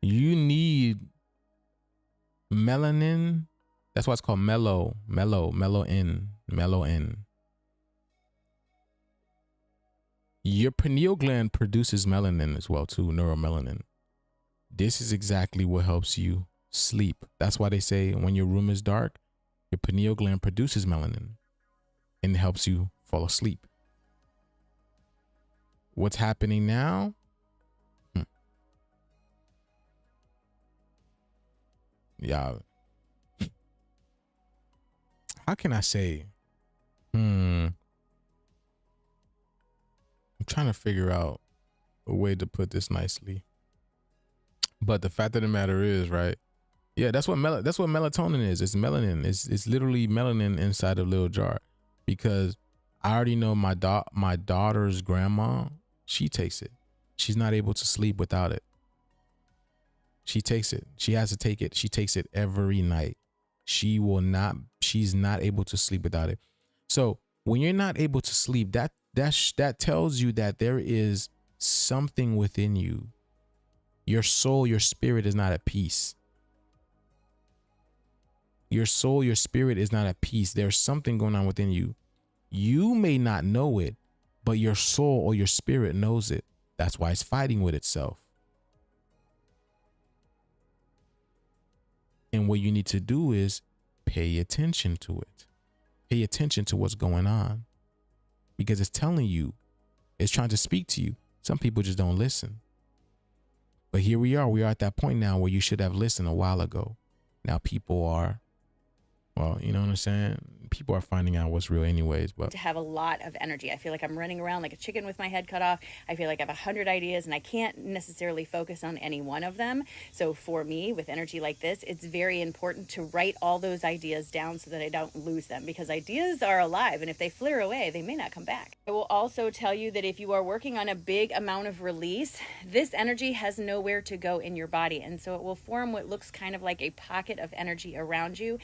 You need melanin. That's why it's called mellow in. Your pineal gland produces melanin as well too, neuromelanin. This is exactly what helps you sleep. That's why they say when your room is dark, your pineal gland produces melanin and it helps you fall asleep. What's happening now? Yeah. How can I say? I'm trying to figure out a way to put this nicely. But the fact of the matter is, right? Yeah, that's what melatonin is. It's melanin. It's literally melanin inside a little jar. Because I already know my daughter's grandma, she takes it. She's not able to sleep without it. She takes it. She has to take it. She takes it every night. She's not able to sleep without it. So when you're not able to sleep, that tells you that there is something within you. Your soul, your spirit is not at peace. Your soul, your spirit is not at peace. There's something going on within you. You may not know it, but your soul or your spirit knows it. That's why it's fighting with itself. And what you need to do is pay attention to it. Pay attention to what's going on, because it's telling you, it's trying to speak to you. Some people just don't listen. But here we are at that point now where you should have listened a while ago. Now people are, well, you know what I'm saying? People are finding out what's real anyways. But to have a lot of energy. I feel like I'm running around like a chicken with my head cut off. I feel like I have 100 ideas and I can't necessarily focus on any one of them. So for me, with energy like this, it's very important to write all those ideas down so that I don't lose them, because ideas are alive, and if they flitter away, they may not come back. I will also tell you that if you are working on a big amount of release, this energy has nowhere to go in your body, and so it will form what looks kind of like a pocket of energy around you.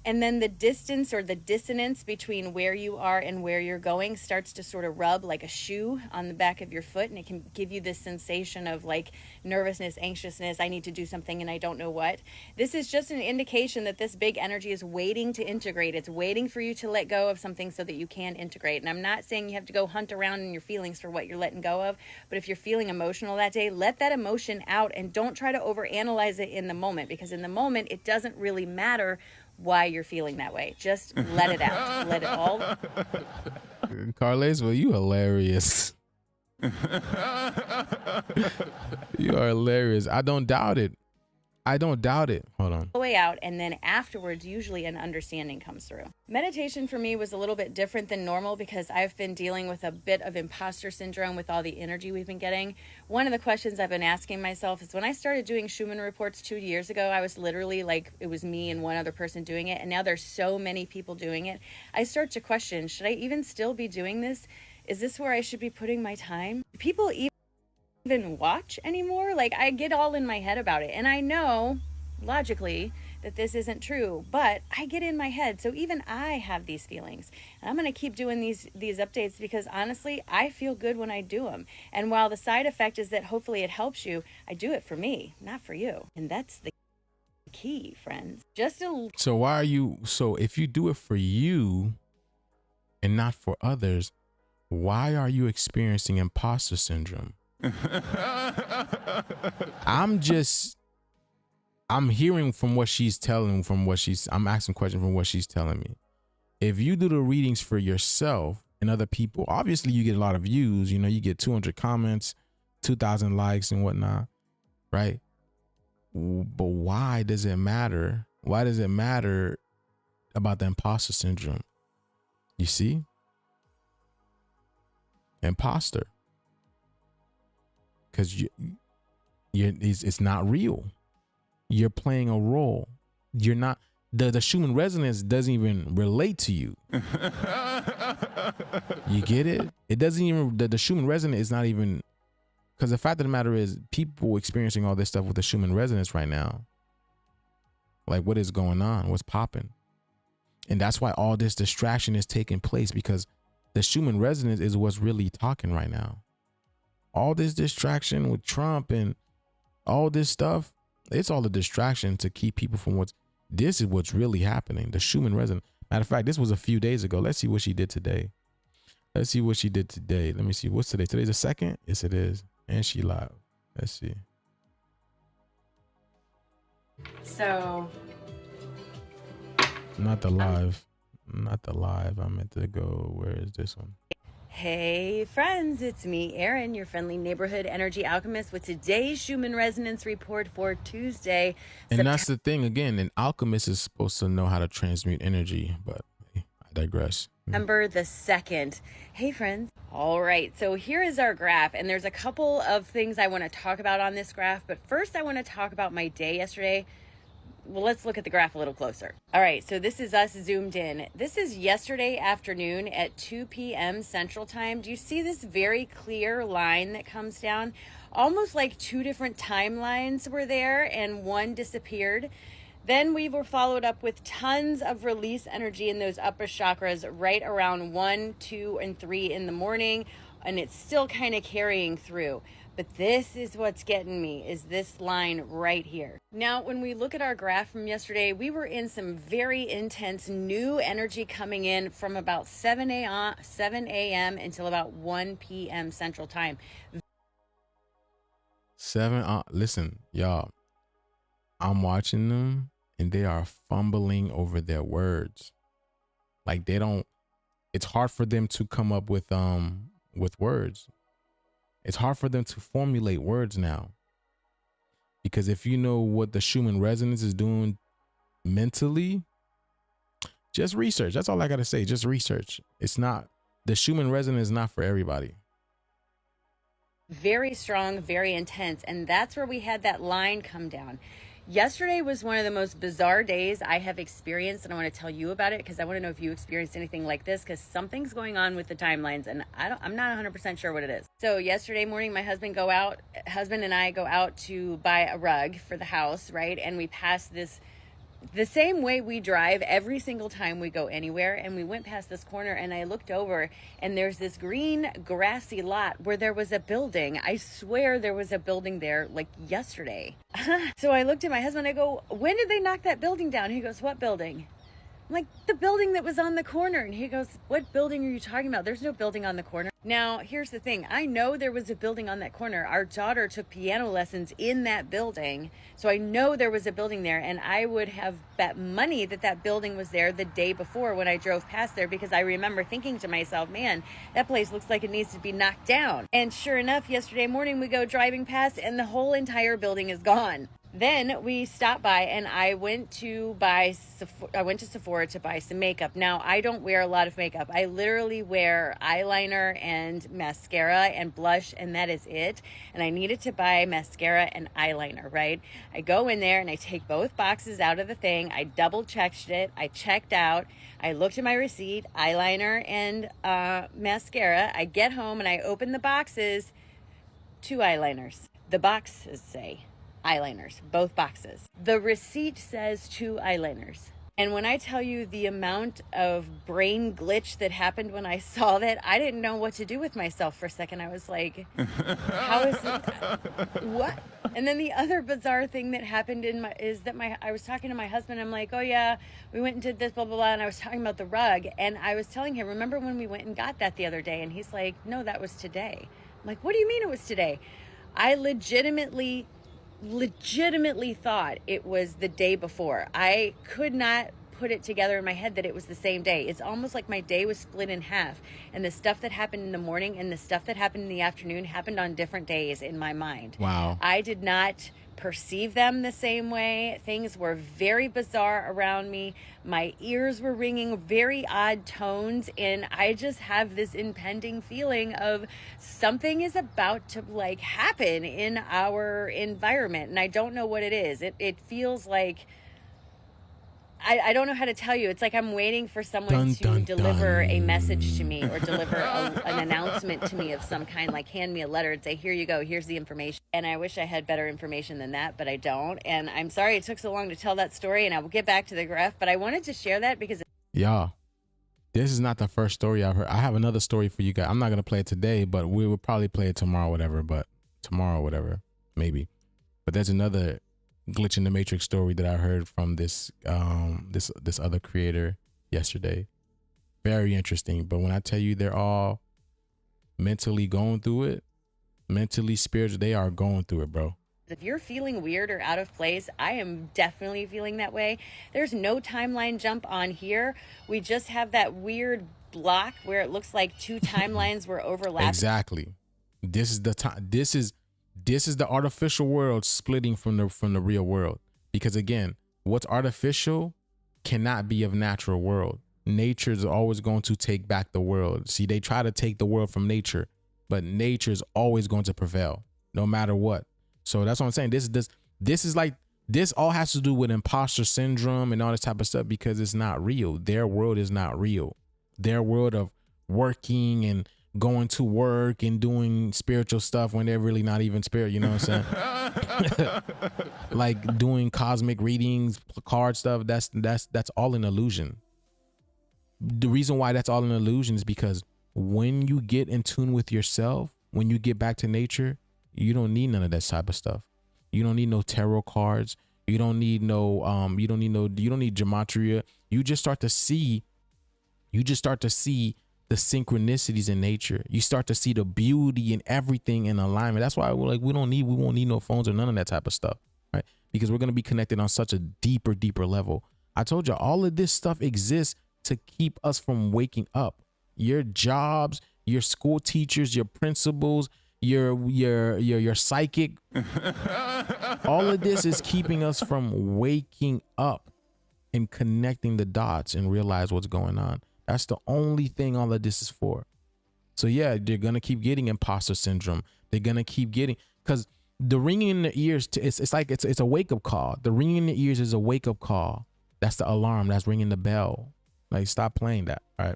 And then the distance or the dissonance between where you are and where you're going starts to sort of rub like a shoe on the back of your foot. And it can give you this sensation of like nervousness, anxiousness. I need to do something and I don't know what. This is just an indication that this big energy is waiting to integrate. It's waiting for you to let go of something so that you can integrate. And I'm not saying you have to go hunt around in your feelings for what you're letting go of. But if you're feeling emotional that day, let that emotion out and don't try to overanalyze it in the moment, because in the moment, it doesn't really matter why you're feeling that way. Just let it out. Let it all. Carles, well, you hilarious. You are hilarious. I don't doubt it. I don't doubt it. Hold on. The way out, and then afterwards, usually an understanding comes through. Meditation for me was a little bit different than normal because I've been dealing with a bit of imposter syndrome with all the energy we've been getting. One of the questions I've been asking myself is, when I started doing Schumann reports 2 years ago, I was literally like, it was me and one other person doing it, and now there's so many people doing it. I start to question, should I even still be doing this? Is this where I should be putting my time? People even watch anymore? Like, I get all in my head about it, and I know logically that this isn't true, but I get in my head. So even I have these feelings, and I'm going to keep doing these updates because honestly, I feel good when I do them. And while the side effect is that hopefully it helps you, I do it for me, not for you. And that's the key, friends. So why are you, so if you do it for you and not for others, why are you experiencing imposter syndrome? I'm hearing from what she's telling, I'm asking questions from what she's telling me. If you do the readings for yourself and other people, obviously you get a lot of views, you know, you get 200 comments, 2,000 likes and whatnot, right? But why does it matter? Why does it matter about the imposter syndrome? You see? Imposter. Because it's not real. You're playing a role. You're not, the Schumann resonance doesn't even relate to you. You get it? It doesn't even, the Schumann resonance is not even, because the fact of the matter is, people experiencing all this stuff with the Schumann resonance right now. Like, what is going on? What's popping? And that's why all this distraction is taking place, because the Schumann resonance is what's really talking right now. All this distraction with Trump and all this stuff, it's all a distraction to keep people from this is what's really happening. The Schumann resonance. Matter of fact, this was a few days ago. Let's see what she did today. Let me see. What's today? Today's the 2nd? Yes, it is. And she live. Let's see. So. Not the live. I meant to go. Where is this one? Hey friends, it's me, Erin, your friendly neighborhood energy alchemist, with today's Schumann resonance report for Tuesday. And that's the thing, again, an alchemist is supposed to know how to transmute energy, but I digress. September the 2nd. Hey friends. All right, so here is our graph, and there's a couple of things I want to talk about on this graph, but first I want to talk about my day yesterday. Well, let's look at the graph a little closer. All right, so this is us zoomed in. This is yesterday afternoon at 2 p.m. Central Time. Do you see this very clear line that comes down? Almost like two different timelines were there and one disappeared. Then we were followed up with tons of release energy in those upper chakras right around 1, 2, and 3 in the morning, and it's still kind of carrying through. But this is what's getting me, is this line right here. Now, when we look at our graph from yesterday, we were in some very intense new energy coming in from about 7 a.m. until about 1 p.m. Central Time. Listen, y'all, I'm watching them and they are fumbling over their words. Like it's hard for them to come up with words. It's hard for them to formulate words now. Because if you know what the Schumann resonance is doing mentally, just research. That's all I got to say. Just research. The Schumann resonance is not for everybody. Very strong, very intense. And that's where we had that line come down. Yesterday was one of the most bizarre days I have experienced, and I want to tell you about it because I want to know if you experienced anything like this, because something's going on with the timelines and I'm not 100% sure what it is. So yesterday morning, my husband and I go out to buy a rug for the house, right? And we pass the same way we drive every single time we go anywhere, and we went past this corner and I looked over and there's this green grassy lot where there was a building. I swear there was a building there like yesterday. So I looked at my husband, I go, when did they knock that building down? He goes, what building? I'm like, the building that was on the corner. And he goes, what building are you talking about? There's no building on the corner. Now, here's the thing. I know there was a building on that corner. Our daughter took piano lessons in that building. So I know there was a building there. And I would have bet money that that building was there the day before when I drove past there, because I remember thinking to myself, man, that place looks like it needs to be knocked down. And sure enough, yesterday morning we go driving past and the whole entire building is gone. Then we stopped by and I went to Sephora to buy some makeup. Now, I don't wear a lot of makeup. I literally wear eyeliner and mascara and blush, and that is it. And I needed to buy mascara and eyeliner, right? I go in there and I take both boxes out of the thing. I double checked it. I checked out. I looked at my receipt, eyeliner and mascara. I get home and I open the boxes, 2 eyeliners. The boxes say eyeliners, both boxes. The receipt says 2 eyeliners. And when I tell you the amount of brain glitch that happened when I saw that, I didn't know what to do with myself for a second. I was like, how is it? What? And then the other bizarre thing that happened I was talking to my husband. I'm like, oh yeah, we went and did this, blah, blah, blah. And I was talking about the rug. And I was telling him, remember when we went and got that the other day? And he's like, no, that was today. I'm like, what do you mean it was today? I legitimately thought it was the day before. I could not put it together in my head that it was the same day. It's almost like my day was split in half, and the stuff that happened in the morning and the stuff that happened in the afternoon happened on different days in my mind. Wow. I did not perceive them the same way. Things were very bizarre around me. My ears were ringing very odd tones, and I just have this impending feeling of something is about to happen in our environment, and I don't know what it is. It feels like I don't know how to tell you. It's like I'm waiting for someone to deliver a message to me, or deliver an announcement to me of some kind, like hand me a letter and say, here you go, here's the information. And I wish I had better information than that, but I don't. And I'm sorry it took so long to tell that story, and I will get back to the graph, but I wanted to share that because... Y'all, this is not the first story I've heard. I have another story for you guys. I'm not going to play it today, but we will probably play it tomorrow, maybe. But there's another glitch in the matrix story that I heard from this other creator yesterday. Very interesting. But when I tell you they're all mentally going through it, mentally, spiritually, they are going through it, bro. If you're feeling weird or out of place, I am definitely feeling that way. There's no timeline jump on here. We just have that weird block where it looks like 2 timelines were overlapping. Exactly. This is the time. This is the artificial world splitting from the real world. Because again, what's artificial cannot be of natural world. Nature is always going to take back the world. See, they try to take the world from nature, but nature is always going to prevail, no matter what. So that's what I'm saying. This all has to do with imposter syndrome and all this type of stuff, because it's not real. Their world is not real. Their world of working and going to work and doing spiritual stuff when they're really not even spirit, you know what I'm saying? Like doing cosmic readings, card stuff, that's all an illusion. The reason why that's all an illusion is because when you get in tune with yourself, when you get back to nature, You don't need none of that type of stuff. You don't need no tarot cards. You don't need no you don't need gematria. You just start to see the synchronicities in nature. You start to see the beauty in everything in alignment. That's why we won't need no phones or none of that type of stuff, right? Because we're going to be connected on such a deeper level. I told you all of this stuff exists to keep us from waking up. Your jobs, your school teachers, your principals, your psychic, all of this is keeping us from waking up and connecting the dots and realize what's going on. That's the only thing all of this is for. So yeah, they're gonna keep getting imposter syndrome. They're gonna keep getting, because the ringing in the ears, it's like it's a wake up call. The ringing in the ears is a wake up call. That's the alarm. That's ringing the bell. Like, stop playing that. All right.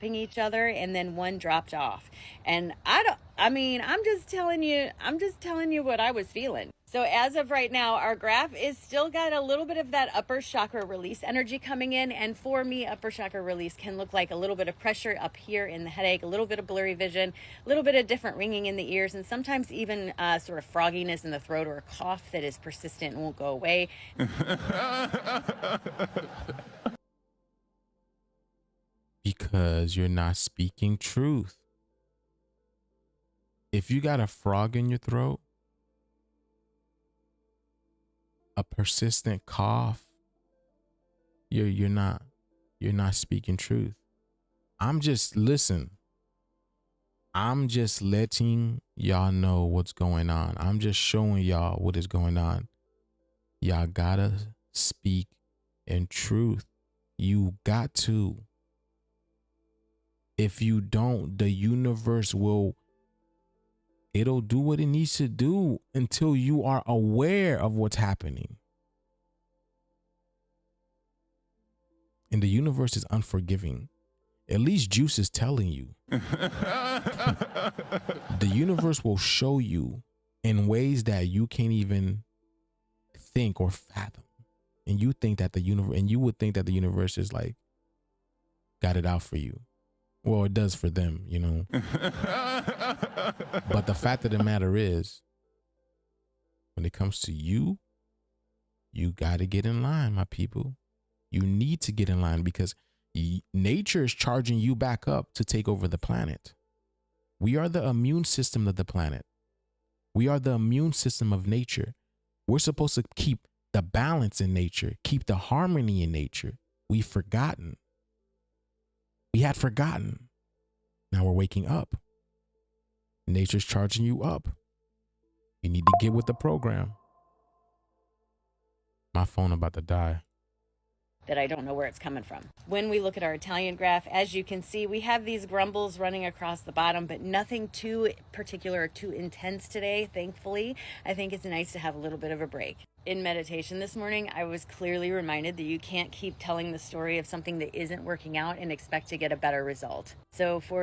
Each other, and then one dropped off. And I'm just telling you what I was feeling. So as of right now, our graph is still got a little bit of that upper chakra release energy coming in. And for me, upper chakra release can look like a little bit of pressure up here in the headache, a little bit of blurry vision, a little bit of different ringing in the ears, and sometimes even sort of frogginess in the throat or a cough that is persistent and won't go away. Because you're not speaking truth. If you got a frog in your throat, a persistent cough, you're not speaking truth. I'm just letting y'all know what's going on. I'm just showing y'all what is going on. Y'all gotta speak in truth. You got to. If you don't, the universe it'll do what it needs to do until you are aware of what's happening. And the universe is unforgiving. At least Joose is telling you. The universe will show you in ways that you can't even think or fathom. And you would think that the universe is like, got it out for you. Well, it does for them, you know. But the fact of the matter is, when it comes to you, you got to get in line, my people. You need to get in line, because nature is charging you back up to take over the planet. We are the immune system of the planet. We are the immune system of nature. We're supposed to keep the balance in nature, keep the harmony in nature. We've forgotten. We had forgotten. Now we're waking up. Nature's charging you up. You need to get with the program. My phone about to die. That I don't know where it's coming from. When we look at our Italian graph, as you can see, we have these grumbles running across the bottom, but nothing too particular or too intense today, thankfully. I think it's nice to have a little bit of a break. In meditation this morning, I was clearly reminded that you can't keep telling the story of something that isn't working out and expect to get a better result. So for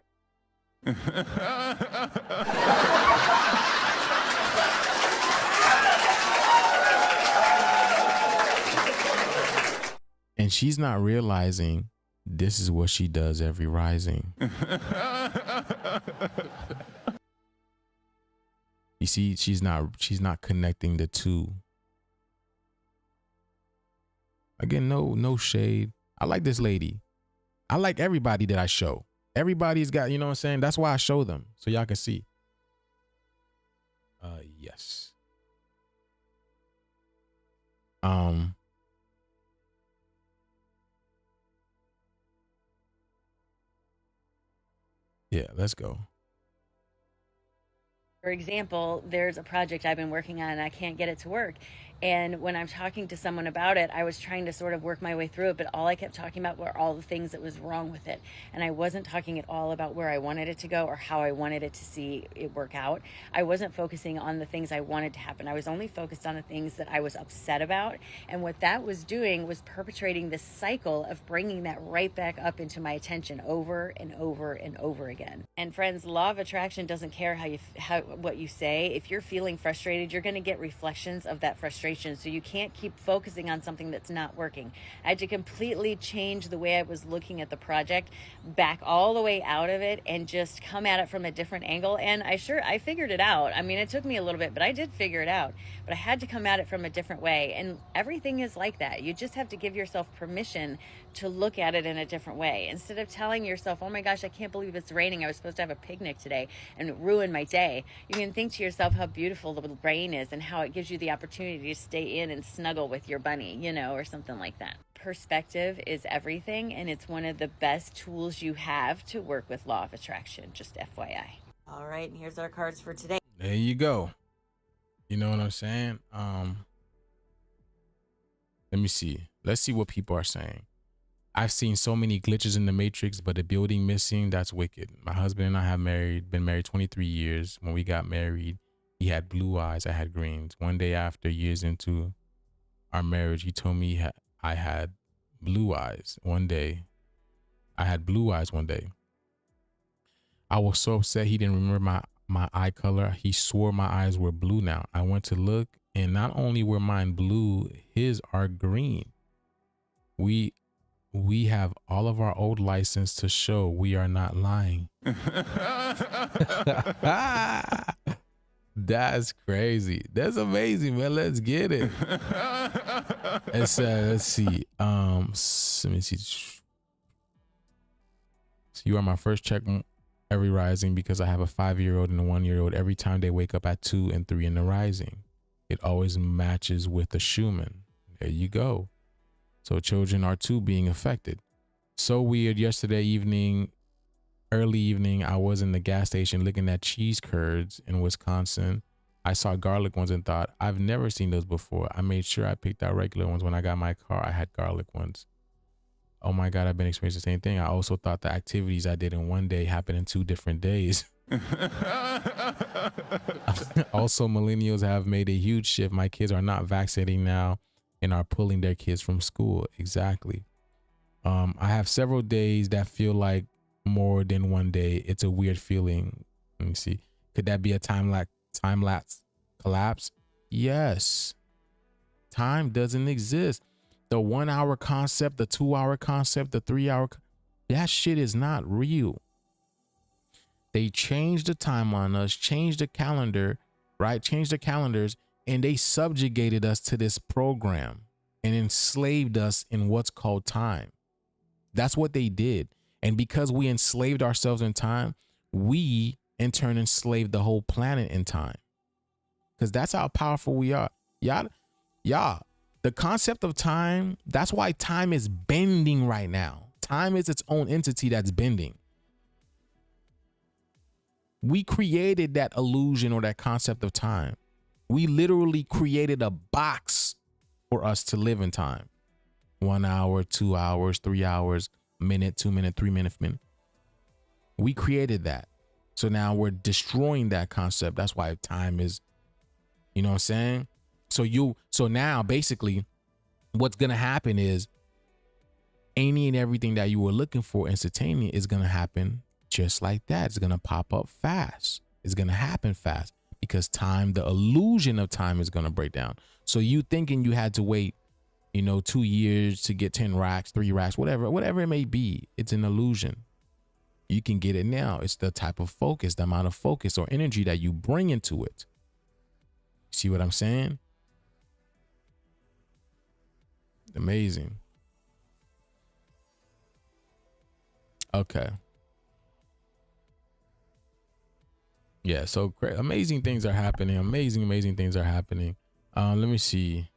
and she's not realizing this is what she does every rising. You see, she's not connecting the two. Again, no shade. I like this lady. I like everybody that I show. Everybody's got, you know what I'm saying? That's why I show them, so y'all can see. Yes. Yeah, let's go. For example, there's a project I've been working on and I can't get it to work. And when I'm talking to someone about it, I was trying to sort of work my way through it, but all I kept talking about were all the things that was wrong with it. And I wasn't talking at all about where I wanted it to go or how I wanted it to see it work out. I wasn't focusing on the things I wanted to happen. I was only focused on the things that I was upset about. And what that was doing was perpetrating this cycle of bringing that right back up into my attention over and over and over again. And friends, law of attraction doesn't care what you say. If you're feeling frustrated, you're going to get reflections of that frustration. So you can't keep focusing on something that's not working. I had to completely change the way I was looking at the project, back all the way out of it, and just come at it from a different angle. And I figured it out. I mean, it took me a little bit, but I did figure it out. But I had to come at it from a different way. And everything is like that. You just have to give yourself permission to look at it in a different way. Instead of telling yourself, oh my gosh, I can't believe it's raining. I was supposed to have a picnic today, and it ruined my day. You can think to yourself how beautiful the rain is and how it gives you the opportunity to stay in and snuggle with your bunny, you know, or something like that. Perspective is everything, and it's one of the best tools you have to work with law of attraction, just FYI. All right, and here's our cards for today. There you go. You know what I'm saying? Let me see. Let's see what people are saying. I've seen so many glitches in the matrix, but a building missing, that's wicked. My husband and I have been married 23 years. When we got married, he had blue eyes, I had greens. One day after, years into our marriage, he told me I had blue eyes one day. I had blue eyes one day. I was so upset he didn't remember my eye color. He swore my eyes were blue now. I went to look, and not only were mine blue, his are green. We have all of our old license to show we are not lying. That's crazy. That's amazing, man. Let's get it. Let's see. Let me see. So you are my first check every rising because I have a 5-year-old and a 1-year-old. Every time they wake up at 2 and 3 in the rising, it always matches with the Schumann. There you go. So children are too being affected. So weird. Yesterday evening, early evening, I was in the gas station looking at cheese curds in Wisconsin. I saw garlic ones and thought, I've never seen those before. I made sure I picked out regular ones. When I got my car, I had garlic ones. Oh my God, I've been experiencing the same thing. I also thought the activities I did in one day happened in 2 different days. Also, millennials have made a huge shift. My kids are not vaccinating now and are pulling their kids from school. Exactly. I have several days that feel like more than one day. It's a weird feeling. Let me see. Could that be a time lapse collapse? Yes. Time doesn't exist. The 1 hour concept, the 2 hour concept, the 3 hour, that shit is not real. They changed the time on us, changed the calendar, right? Changed the calendars, and they subjugated us to this program and enslaved us in what's called time. That's what they did. And because we enslaved ourselves in time, we in turn enslaved the whole planet in time. Because that's how powerful we are. Y'all, the concept of time, that's why time is bending right now. Time is its own entity that's bending. We created that illusion or that concept of time. We literally created a box for us to live in time. 1 hour, 2 hours, 3 hours, minute, 2 minute, 3 minute. We created that. So now we're destroying that concept. That's why time is, you know what I'm saying? So now basically what's going to happen is any and everything that you were looking for instantaneously is going to happen just like that. It's going to pop up fast. It's going to happen fast because time, the illusion of time is going to break down. So you thinking you had to wait, 2 years to get 10 racks, 3 racks, whatever it may be. It's an illusion. You can get it now. It's the type of focus, the amount of focus or energy that you bring into it. See what I'm saying? Amazing. Okay. Yeah, so amazing things are happening. Amazing things are happening. Let me see.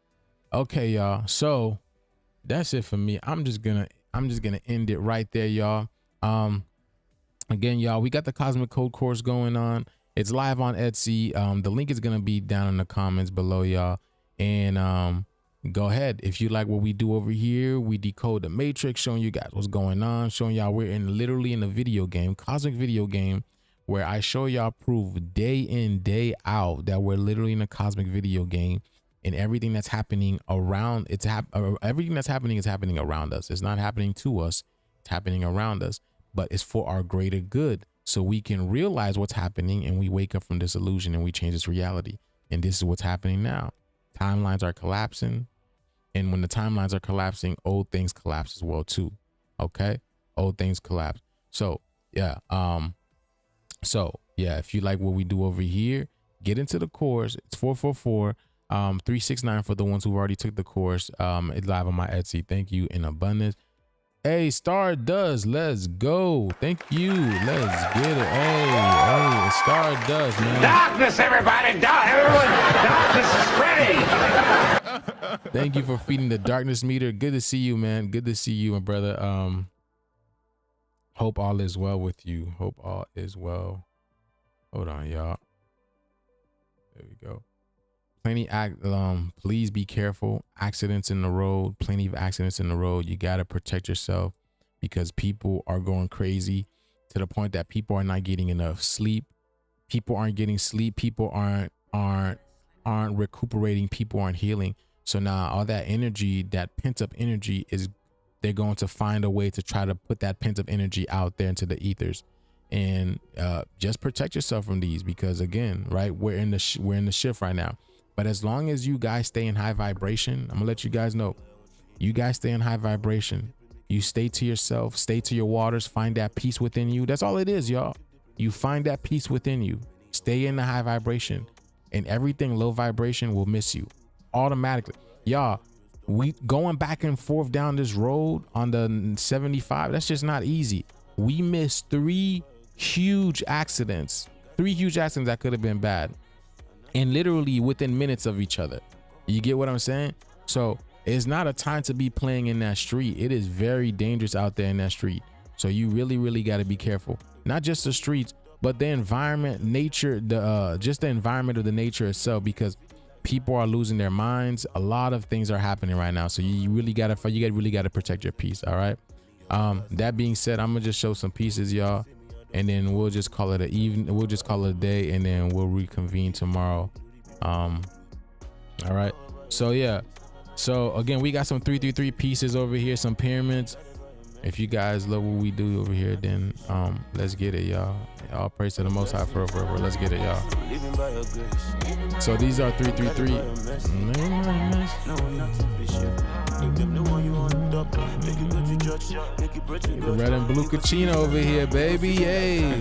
Okay, y'all. So that's it for me. I'm just gonna end it right there, y'all. Again, y'all, we got the Cosmic Code course going on. It's live on Etsy. The link is gonna be down in the comments below, y'all. And go ahead. If you like what we do over here, we decode the matrix, showing you guys what's going on, showing y'all we're literally in a video game, cosmic video game, where I show y'all proof day in, day out that we're literally in a cosmic video game, and everything that's happening around everything that's happening is happening around us. It's not happening to us. It's happening around us, but it's for our greater good. so we can realize what's happening, and we wake up from this illusion and we change this reality. And this is what's happening now. Timelines are collapsing. And when the timelines are collapsing, old things collapse as well too. Okay? Old things collapse. So yeah. If you like what we do over here, get into the course. It's 444-369 for the ones who already took the course. It's live on my Etsy. Thank you in abundance. Hey, Stardust, let's go. Thank you. Let's get it. Hey, Stardust, man. Darkness, everybody. Darkness is spreading. Thank you for feeding the darkness meter. Good to see you, man. Good to see you, my brother. Hope all is well with you. Hope all is well. Hold on, y'all. There we go. Please be careful. Accidents in the road. Plenty of accidents in the road. You got to protect yourself because people are going crazy to the point that people are not getting enough sleep. People aren't getting sleep. People aren't recuperating. People aren't healing. So now all that energy, that pent up energy, is they're going to find a way to try to put that pent up energy out there into the ethers. And just protect yourself from these, because again, right, we're in the shift right now. But as long as you guys stay in high vibration, I'm gonna let you guys know, you guys stay in high vibration. You stay to yourself, stay to your waters, find that peace within you. That's all it is, y'all. You find that peace within you. Stay in the high vibration, and everything low vibration will miss you automatically. Y'all, we going back and forth down this road on the 75. That's just not easy. We missed 3 huge accidents that could have been bad, and literally within minutes of each other. You get what I'm saying? So it's not a time to be playing in that street. It is very dangerous out there in that street. So you really got to be careful. Not just the streets, but the environment, nature, just the environment of the nature itself, because people are losing their minds. A lot of things are happening right now. So you really got to protect your peace. All right. That being said, I'm gonna just show some pieces, y'all, and then we'll just call it we'll just call it a day, and then we'll reconvene tomorrow. All right. So yeah. So again, we got some 333 pieces over here, some pyramids. If you guys love what we do over here, then let's get it, y'all. All praise to the Most High forever. Let's get it, y'all. So these are 333. The red and blue Kachina over here, baby. Yay.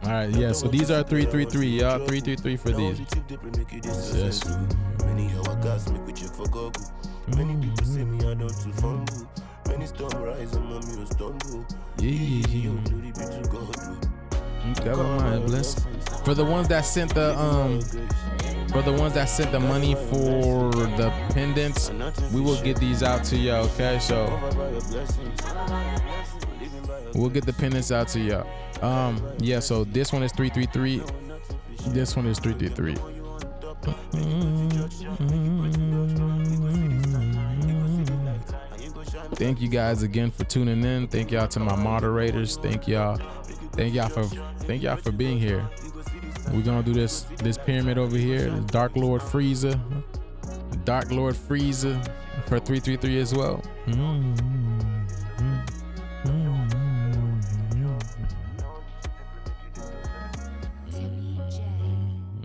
All right, yeah, so these are 333, y'all. 333 for these. Yes. Many people say me I don't too fumble. Many storm rise and mommy will stumble. Yeah. Cover my bless. For the ones that sent the money for the pendants, we will get these out to y'all, okay? So we'll get the pendants out to y'all. Yeah, so this one is 333. This one is 333. Thank you guys again for tuning in. Thank y'all to my moderators. Thank y'all for being here. We're gonna do this pyramid over here, this Dark Lord Frieza for 333 as well.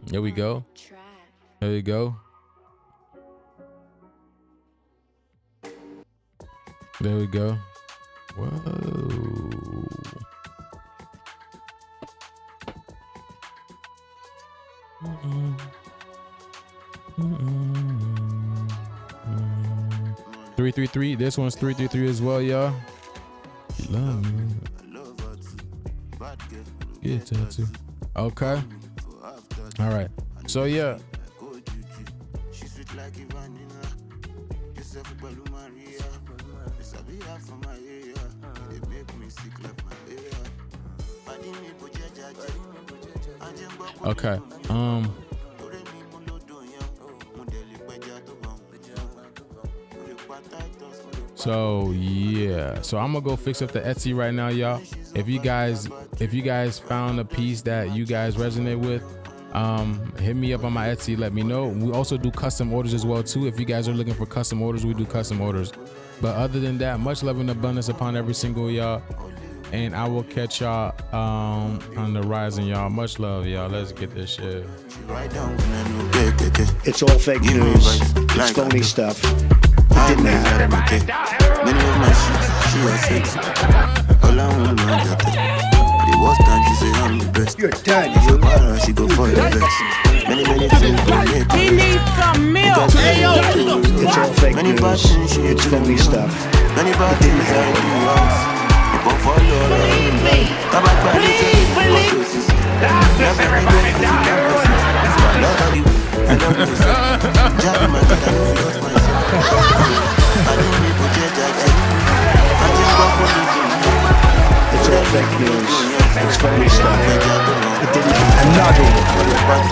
There we go. There you go. There we go. Whoa. Mm-mm. Mm-mm. 333. This one's 333 as well, y'all. Love me. Get tattoo. Okay. All right. So yeah. Okay. So yeah, so I'm gonna go fix up the Etsy right now, y'all. If you guys found a piece that you guys resonate with, hit me up on my Etsy, let me know. We also do custom orders as well too. If you guys are looking for custom orders, we do custom orders. But other than that, much love and abundance upon every single y'all, and I will catch y'all on the rising, y'all. Much love, y'all. Let's get this shit. It's all fake news. It's phony stuff. It didn't happen. Many of my shit, she was sexy. All I want to know is that the worst time she say I'm the best. You're done. If you're bad, she go for the best. Many things don't make He needs some milk. Hey, yo. It's all fake news. It's phony stuff. Many bad things I do once. You go for your Please. That's everybody down, everyone. I love you, sir. Jab my God, I don't feel myself. I don't need to judge. I just go for the It's all fake news. It's phony stuff. It didn't happen. Another one.